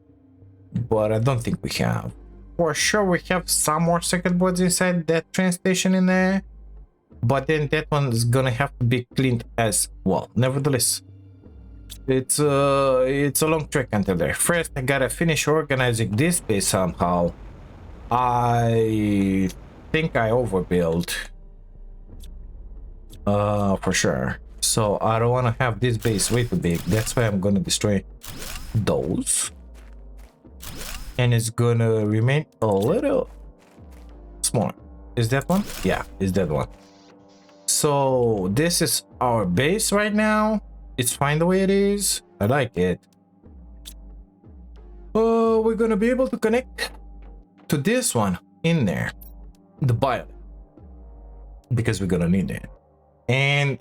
but I don't think we have. For sure we have some more circuit boards inside that train station in there, but then that one is gonna have to be cleaned as well. Nevertheless, it's a long trek until there. First I gotta finish organizing this place somehow. I think I overbuilt for sure, so I don't want to have this base way too big. That's why I'm gonna destroy those, and it's gonna remain a little smaller. Is that one? Yeah, is that one. So this is our base right now. It's fine the way it is. I like it. We're gonna be able to connect to this one in there, the bio, because we're gonna need it. And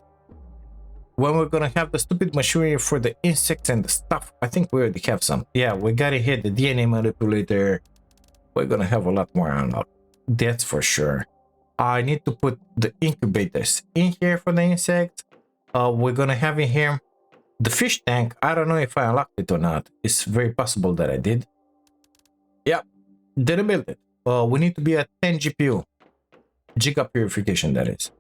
when we're gonna have the stupid machinery for the insects and the stuff, I think we already have some. Yeah, we gotta hit the DNA manipulator. We're gonna have a lot more on that. That's for sure. I need to put the incubators in here for the insects. We're gonna have in here the fish tank. I don't know if I unlocked it or not. It's very possible that I did. Yeah, didn't build it. We need to be at 10 GPU. Giga purification, that is.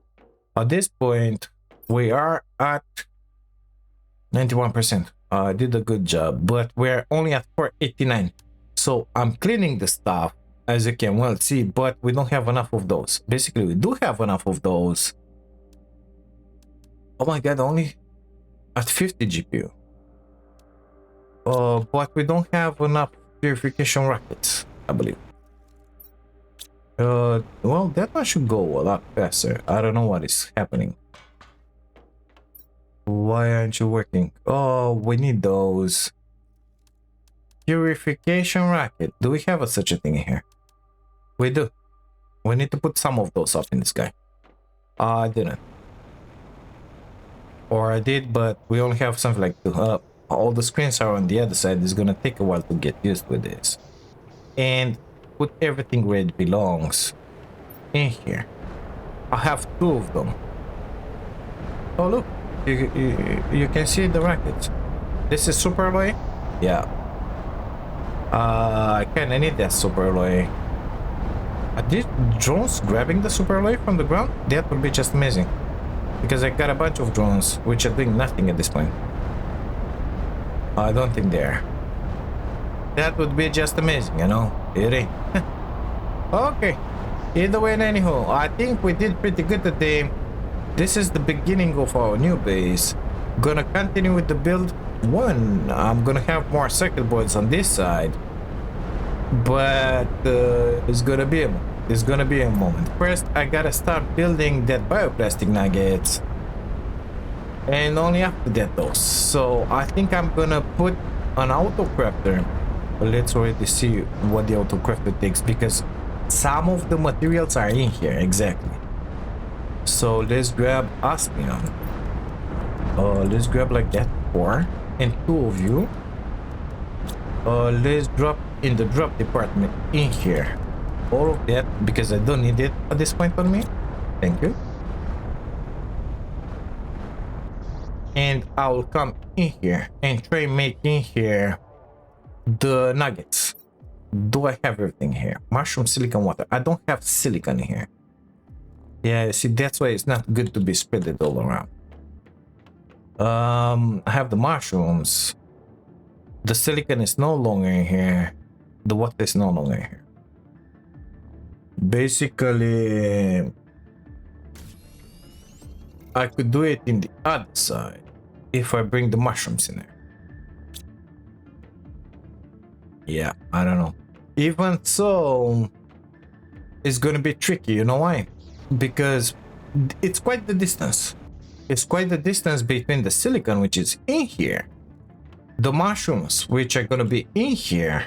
At this point, we are at 91%. I did a good job, but we're only at 489. So I'm cleaning the stuff, as you can well see, but we don't have enough of those. Basically, we do have enough of those. Oh my god, only at 50 GPU. But we don't have enough purification rockets, I believe. Well, that one should go a lot faster. I don't know what is happening. Why aren't you working? Oh, we need those. Purification rocket. Do we have such a thing here? We do. We need to put some of those up in the sky. I didn't. Or I did, but we only have something like two. All the screens are on the other side. It's gonna take a while to get used with this. And put everything where it belongs in here. I have 2 of them. Oh look, you can see the rockets. This is super alloy. Yeah. I kinda need that super alloy. Are these drones grabbing the super alloy from the ground? That would be just amazing. Because I got a bunch of drones which are doing nothing at this point. I don't think they are. That would be just amazing, you know? It ain't. Okay. Either way and anyhow, I think we did pretty good today. This is the beginning of our new base. Gonna continue with the build 1. I'm gonna have more circuit boards on this side. But it's gonna be a moment. First, I gotta start building that bioplastic nuggets. And only after that though. So I think I'm gonna put an auto crafter. Let's already see what the auto crafter takes, because some of the materials are in here. Exactly. So let's grab osmium. Let's grab like that 4 and 2 of you. Let's drop in the drop department in here all of that, because I don't need it at this point on me. Thank you. And I'll come in here and try making here the nuggets. Do I have everything here? Mushroom, silicon, water. I don't have silicon here. Yeah, see, that's why it's not good to be spread it all around. I have the mushrooms. The silicon is no longer in here. The water is no longer here. Basically, I could do it in the other side if I bring the mushrooms in there. Yeah, I don't know. Even so, it's gonna be tricky. You know why? Because it's quite the distance. It's quite the distance between the silicon, which is in here, the mushrooms, which are gonna be in here,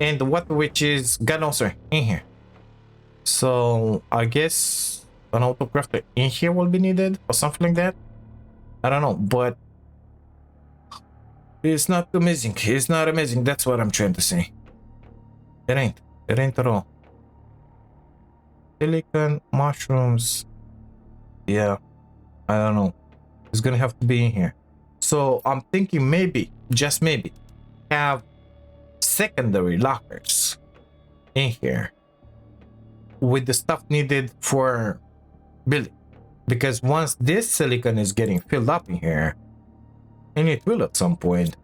and the water, which is gonna also in here. So I guess an autocrafter in here will be needed or something like that. I don't know, but it's not amazing. It's not amazing. That's what I'm trying to say. It ain't. It ain't at all. Silicon mushrooms. Yeah, I don't know. It's gonna have to be in here. So I'm thinking maybe, just maybe, have secondary lockers in here with the stuff needed for building. Because once this silicon is getting filled up in here, and it will at some point,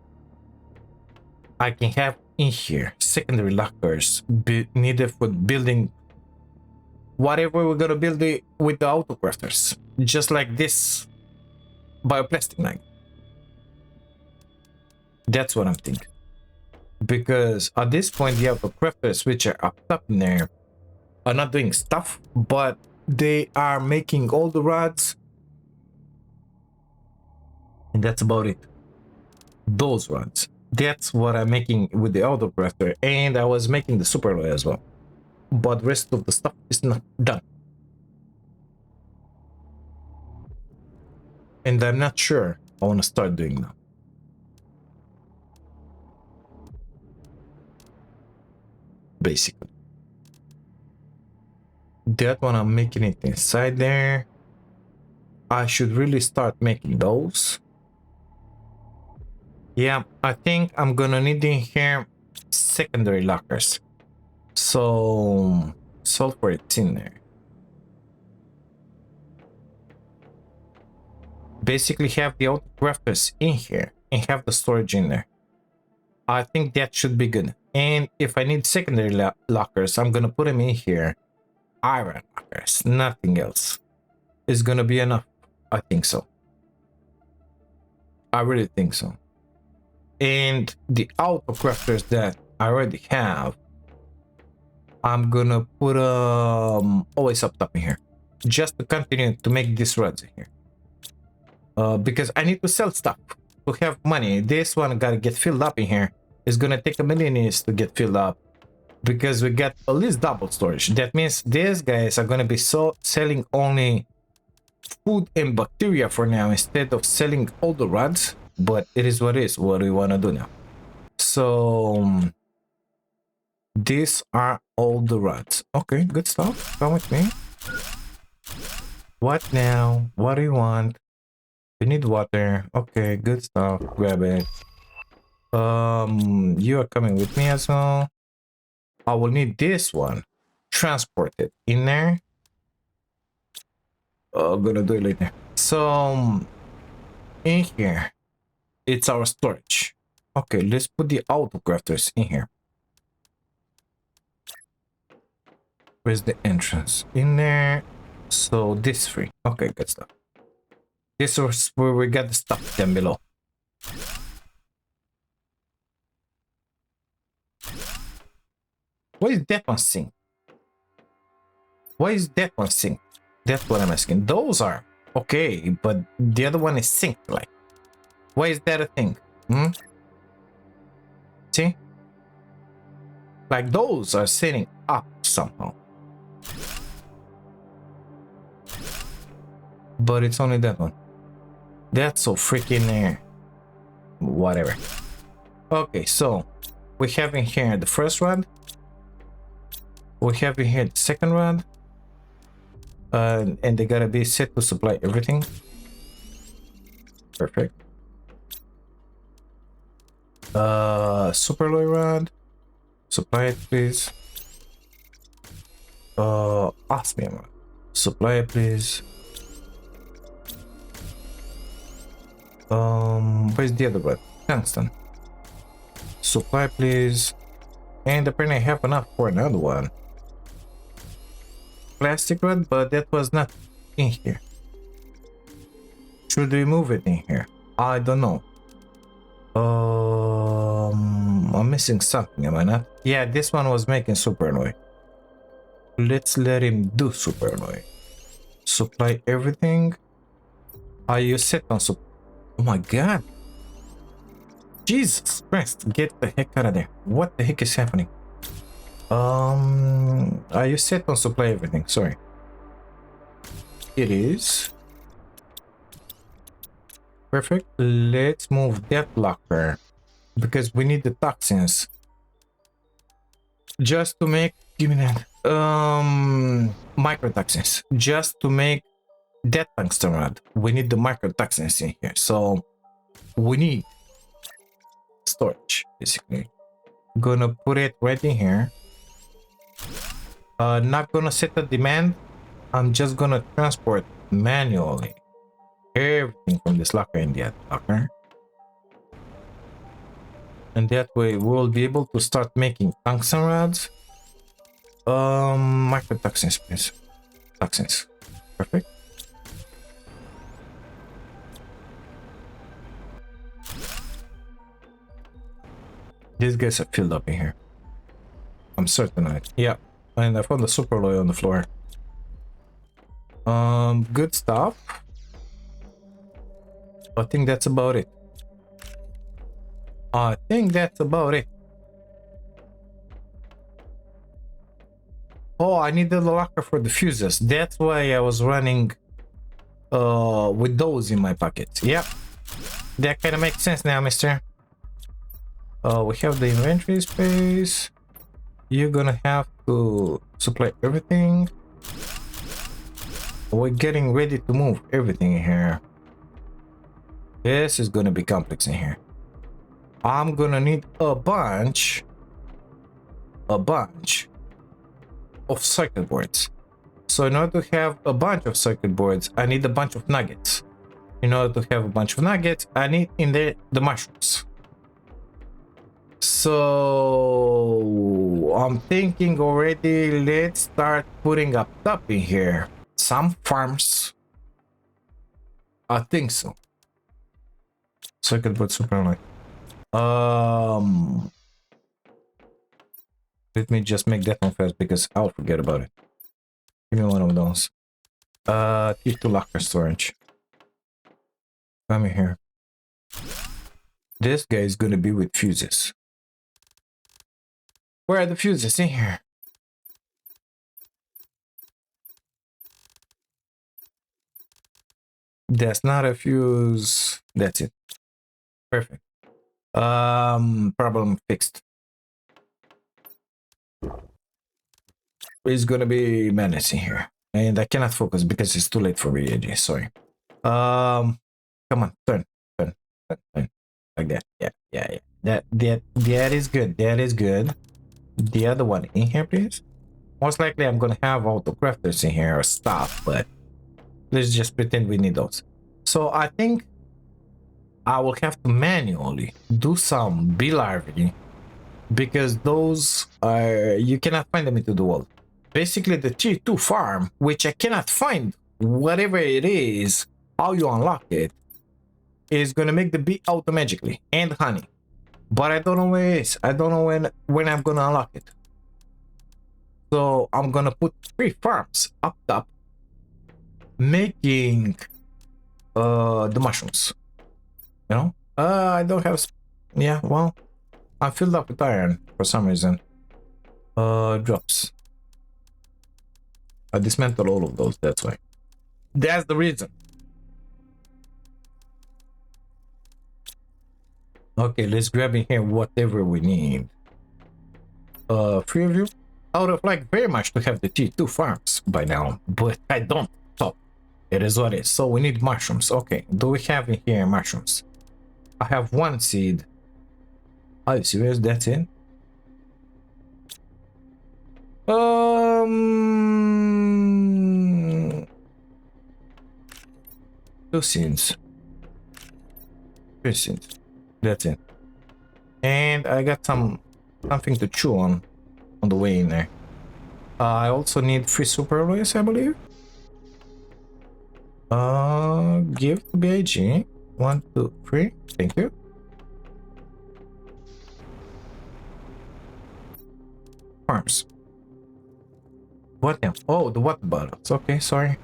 I can have in here secondary lockers needed for building whatever we're gonna build with the autocrafters, just like this bioplastic knife. That's what I'm thinking. Because at this point, the autocrafters, which are up top in there, are not doing stuff, but they are making all the rods, and that's about it. Those rods. That's what I'm making with the autocrafter, and I was making the super alloy as well. But the rest of the stuff is not done. And I'm not sure I want to start doing now. Basically. That one I'm making it inside there. I should really start making those. Yeah, I think I'm gonna need in here secondary lockers. So sulfur it's in there. Basically have the autocrafters in here and have the storage in there. I think that should be good. And if I need secondary lockers, I'm gonna put them in here. Iron lockers, nothing else. Is gonna be enough. I think so. I really think so. And the autocrafters that I already have, I'm gonna put always up top in here, just to continue to make these rods in here. Because I need to sell stuff to have money. This one gotta get filled up in here. It's gonna take a million years to get filled up, because we got at least double storage. That means these guys are gonna be selling only food and bacteria for now, instead of selling all the rods. But it is what it is. What do we want to do now? So these are all the rods. Okay, good stuff. Come with me. What now? What do you want? We need water. Okay, good stuff. Grab it. You are coming with me as well. I will need this one transported in there. I'm gonna do it later. So in here, it's our storage. Okay, let's put the autocrafters in here. Where's the entrance? In there. So this free. Okay, good stuff. This is where we got the stuff down below. Why is that one synced? Why is that one synced? That's what I'm asking. Those are okay, but the other one is synced. Like, why is that a thing? See? Like, those are sitting up somehow. But it's only that one. That's so freaking whatever. Okay, so we have in here the first rod. We have in here the second rod. And they gotta be set to supply everything. Perfect. Super alloy rod. Supply it, please. Osmium rod. Supply it, please. Where's the other rod? Tungsten. Supply, please. And apparently I have enough for another one. Plastic rod, but that was not in here. Should we move it in here? I don't know. I'm missing something, am I not? Yeah, this one was making super alloy. Let's let him do super alloy. Supply everything. Are you set on Oh my god. Jesus Christ, get the heck out of there. What the heck is happening? Are you set on supply everything? Sorry. It is. Perfect. Let's move that locker because we need the toxins. Just to make, give me that. Microtoxins. Just to make that tungsten rod. We need the microtoxins in here. So we need storage, basically. Gonna put it right in here. Not gonna set a demand. I'm just gonna transport manually everything from this locker in that locker. And that way we'll be able to start making tungsten rods. Microtoxins, please. Toxins. Perfect. These guys are filled up in here. I'm certain of it. Yeah. And I found the super alloy on the floor. Good stuff. I think that's about it. I think that's about it. Oh, I needed the locker for the fuses. That's why I was running with those in my pocket. Yep. That kind of makes sense now, mister. We have the inventory space. You're gonna have to supply everything. We're getting ready to move everything in here. This is gonna be complex in here. I'm gonna need a bunch of circuit boards. So in order to have a bunch of circuit boards, I need a bunch of nuggets. In order to have a bunch of nuggets, I need in there the mushrooms. So I'm thinking already, let's start putting up top in here. Some farms. I think so. Circuit board super light. Let me just make that one fast because I'll forget about it. Give me one of those. T2 locker storage. Come here. This guy is gonna be with fuses. Where are the fuses in here? That's not a fuse. That's it. Perfect. Problem fixed. It's gonna be madness in here. And I cannot focus because it's too late for B.I.G. Sorry. Come on, turn. Like that. Yeah. That is good. That is good. The other one in here, please. Most likely I'm gonna have auto crafters in here or stuff, but let's just pretend we need those. So I think I will have to manually do some bee larvae because those are, you cannot find them into the world. Basically the T2 farm, which I cannot find, whatever it is, how you unlock it, is gonna make the bee automatically and honey. But I don't know where it is. I don't know when I'm gonna unlock it. So I'm gonna put 3 farms up top making the mushrooms. You know? I don't have, yeah, well, I'm filled up with iron for some reason. Drops. I dismantled all of those, that's why. That's the reason. Okay, let's grab in here whatever we need. 3 of you. I would have liked very much to have the T2 farms by now, but I don't. So it is what it is. So we need mushrooms. Okay, do we have in here mushrooms? I have 1 seed. Are you serious? That's it? 2 seeds. 3 seeds. That's it. And I got something to chew on the way in there. I also need 3 super alloys, I believe. Give to B.I.G. 1, 2, 3. Thank you. Farms. What now? Oh, the water bottles. Okay, sorry.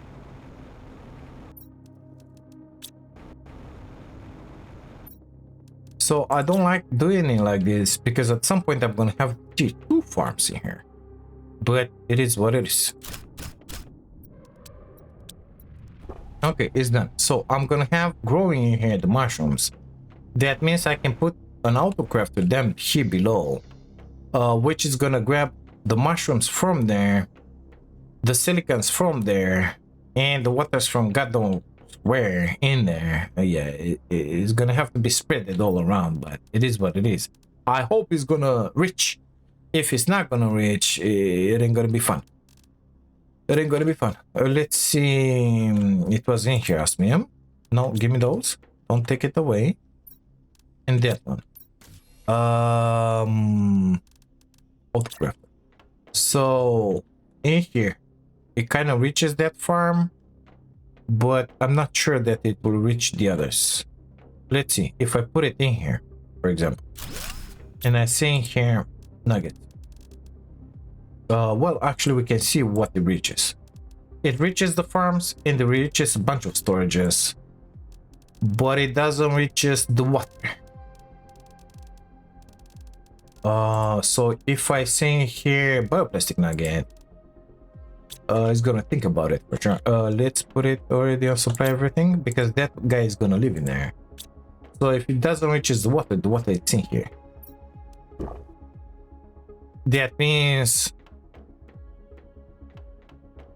So I don't like doing it like this because at some point I'm gonna have two farms in here. But it is what it is. Okay, it's done. So I'm gonna have growing in here the mushrooms. That means I can put an autocrafter them here below, which is gonna grab the mushrooms from there, the silicons from there, and the waters from God knows where in there. Yeah, it's gonna have to be spread all around, but it is what it is. I hope it's gonna reach. If it's not gonna reach, it ain't gonna be fun. It ain't gonna be fun. Let's see. It was in here, osmium. No, give me those. Don't take it away. And that one. Autograph. So in here, it kind of reaches that farm, but I'm not sure that it will reach the others. Let's see. If I put it in here, for example, and I say in here, nugget. Well, actually, we can see what it reaches. It reaches the farms and it reaches a bunch of storages, but it doesn't reaches the water. So if I say here bioplastic nugget, it's gonna think about it for sure. Let's put it already on supply everything because that guy is gonna live in there. So if it doesn't reaches the water is in here. That means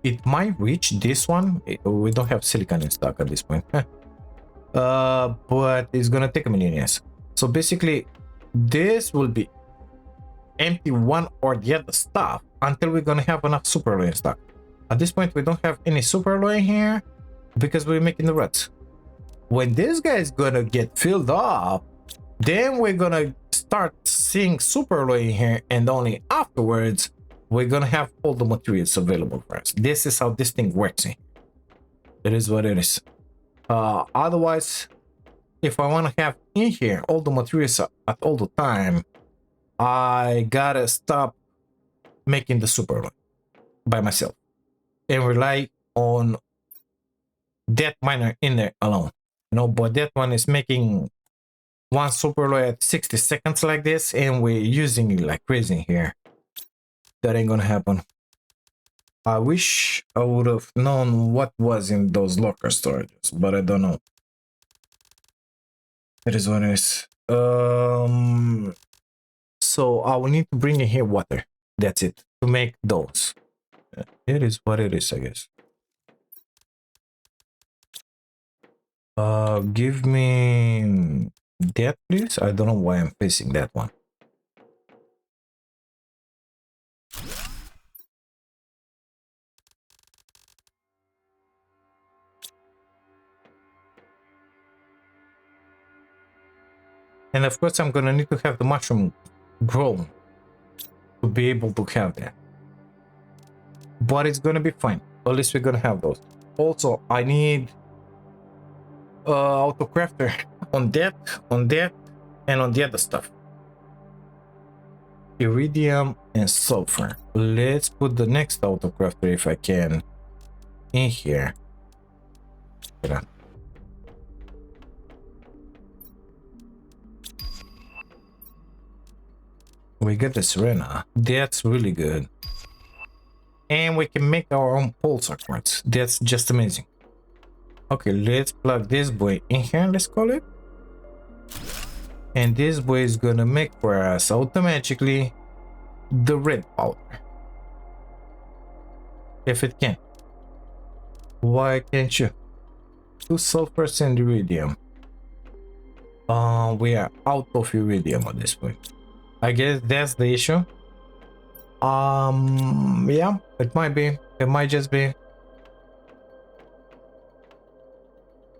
it might reach this one. We don't have silicon in stock at this point. But it's gonna take a million years. So basically, this will be empty one or the other stuff until we're gonna have enough superalloy in stock. At this point, we don't have any superalloy here because we're making the ruts. When this guy is gonna get filled up, then we're gonna start seeing superalloy in here, and only afterwards we're gonna have all the materials available for us. This is how this thing works. It is what it is. Otherwise, if I want to have in here all the materials at all the time, I gotta stop making the superalloy by myself and rely on that miner in there alone. You know, but that one is making one superalloy at 60 seconds like this, and we're using it like crazy here. That ain't gonna happen. I wish I would have known what was in those locker storages, but I don't know. It is what it is. So I will need to bring in here water. That's it, to make those. It is what it is, I guess. Give me that, please. I don't know why I'm facing that one. And of course, I'm gonna need to have the mushroom grown to be able to have that. But it's gonna be fine. At least we're gonna have those. Also, I need autocrafter on that, and on the other stuff. Iridium and sulfur. Let's put the next autocrafter, if I can, in here. Yeah. We get the Serena. That's really good. And we can make our own pulsar quartz. That's just amazing. Okay, let's plug this boy in here, let's call it. And this boy is gonna make for us automatically the red powder. If it can. Why can't you? 2 sulfurs and iridium. We are out of iridium at this point. I guess that's the issue. Yeah, it might be. It might just be.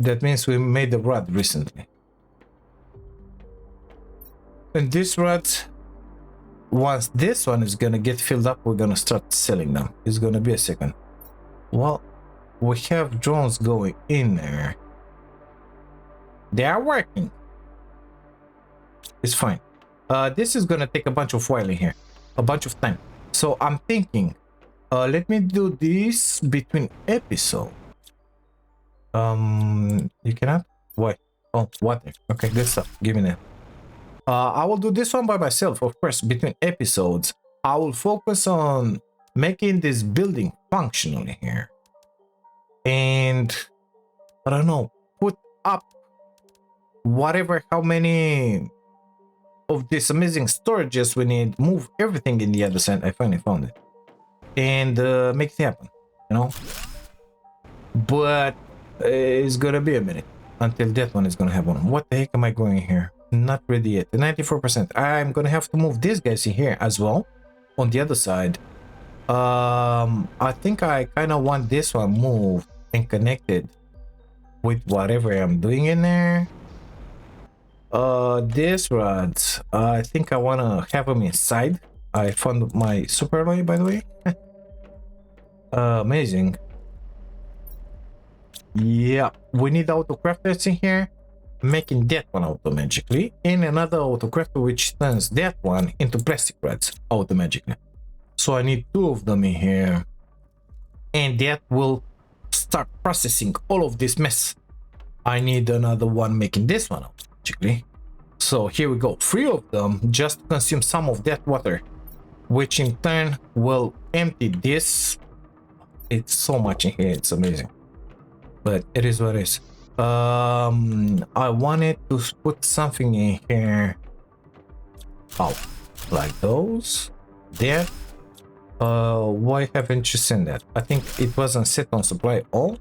That means we made the rod recently. And this rod, once this one is gonna get filled up, we're gonna start selling them. It's gonna be a second. Well, we have drones going in there. They are working. It's fine. This is gonna take a bunch of while in here, a bunch of time. So I'm thinking, let me do this between episode. You cannot? Why? Oh, water. Okay, good stuff. Give me that. I will do this one by myself, of course. Between episodes, I will focus on making this building functional here, and I don't know, put up whatever, how many of these amazing storages we need, move everything in the other side. I finally found it, and make it happen, you know. But it's gonna be a minute until that one is gonna happen. What the heck am I going here? Not ready yet. 94%. I'm gonna have to move these guys in here as well on the other side. I think I kind of want this one moved and connected with whatever I'm doing in there. These rods, I think I want to have them inside. I found my super alloy, by the way. Amazing. Yeah, we need autocrafters in here, making that one automatically, and another autocrafter which turns that one into plastic rods automatically. So I need 2 of them in here, and that will start processing all of this mess. I need another one making this one automatically. So here we go, 3 of them just consume some of that water, which in turn will empty this. It's so much in here, it's amazing, but it is what it is. I wanted to put something in here. Oh, like those. There. Why haven't you seen that? I think it wasn't set on supply all.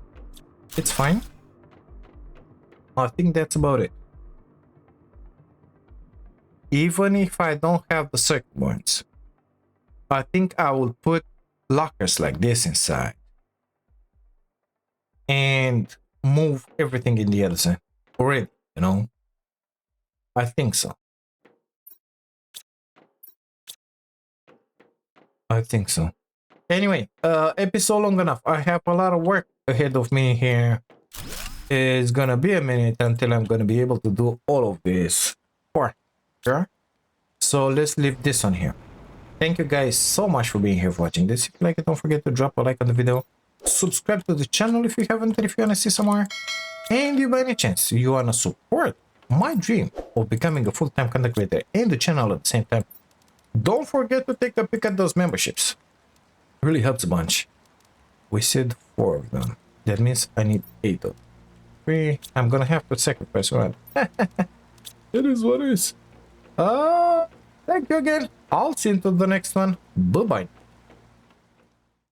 It's fine. I think that's about it. Even if I don't have the circuit boards, I think I will put lockers like this inside and move everything in the other side already, you know. I think so. I think so. Anyway, episode long enough. I have a lot of work ahead of me here. It's gonna be a minute until I'm gonna be able to do all of this. Sure. So let's leave this on here. Thank you guys so much for being here for watching this. If you like it, don't forget to drop a like on the video. Subscribe to the channel if you haven't, and if you wanna see some more. And if by any chance you wanna support my dream of becoming a full-time content creator and the channel at the same time, don't forget to take a peek at those memberships. It really helps a bunch. We said 4 of them. That means I need 8 of 3. I'm gonna have to sacrifice one. It is what it is. Thank you again. I'll see you until the next one. Bye-bye.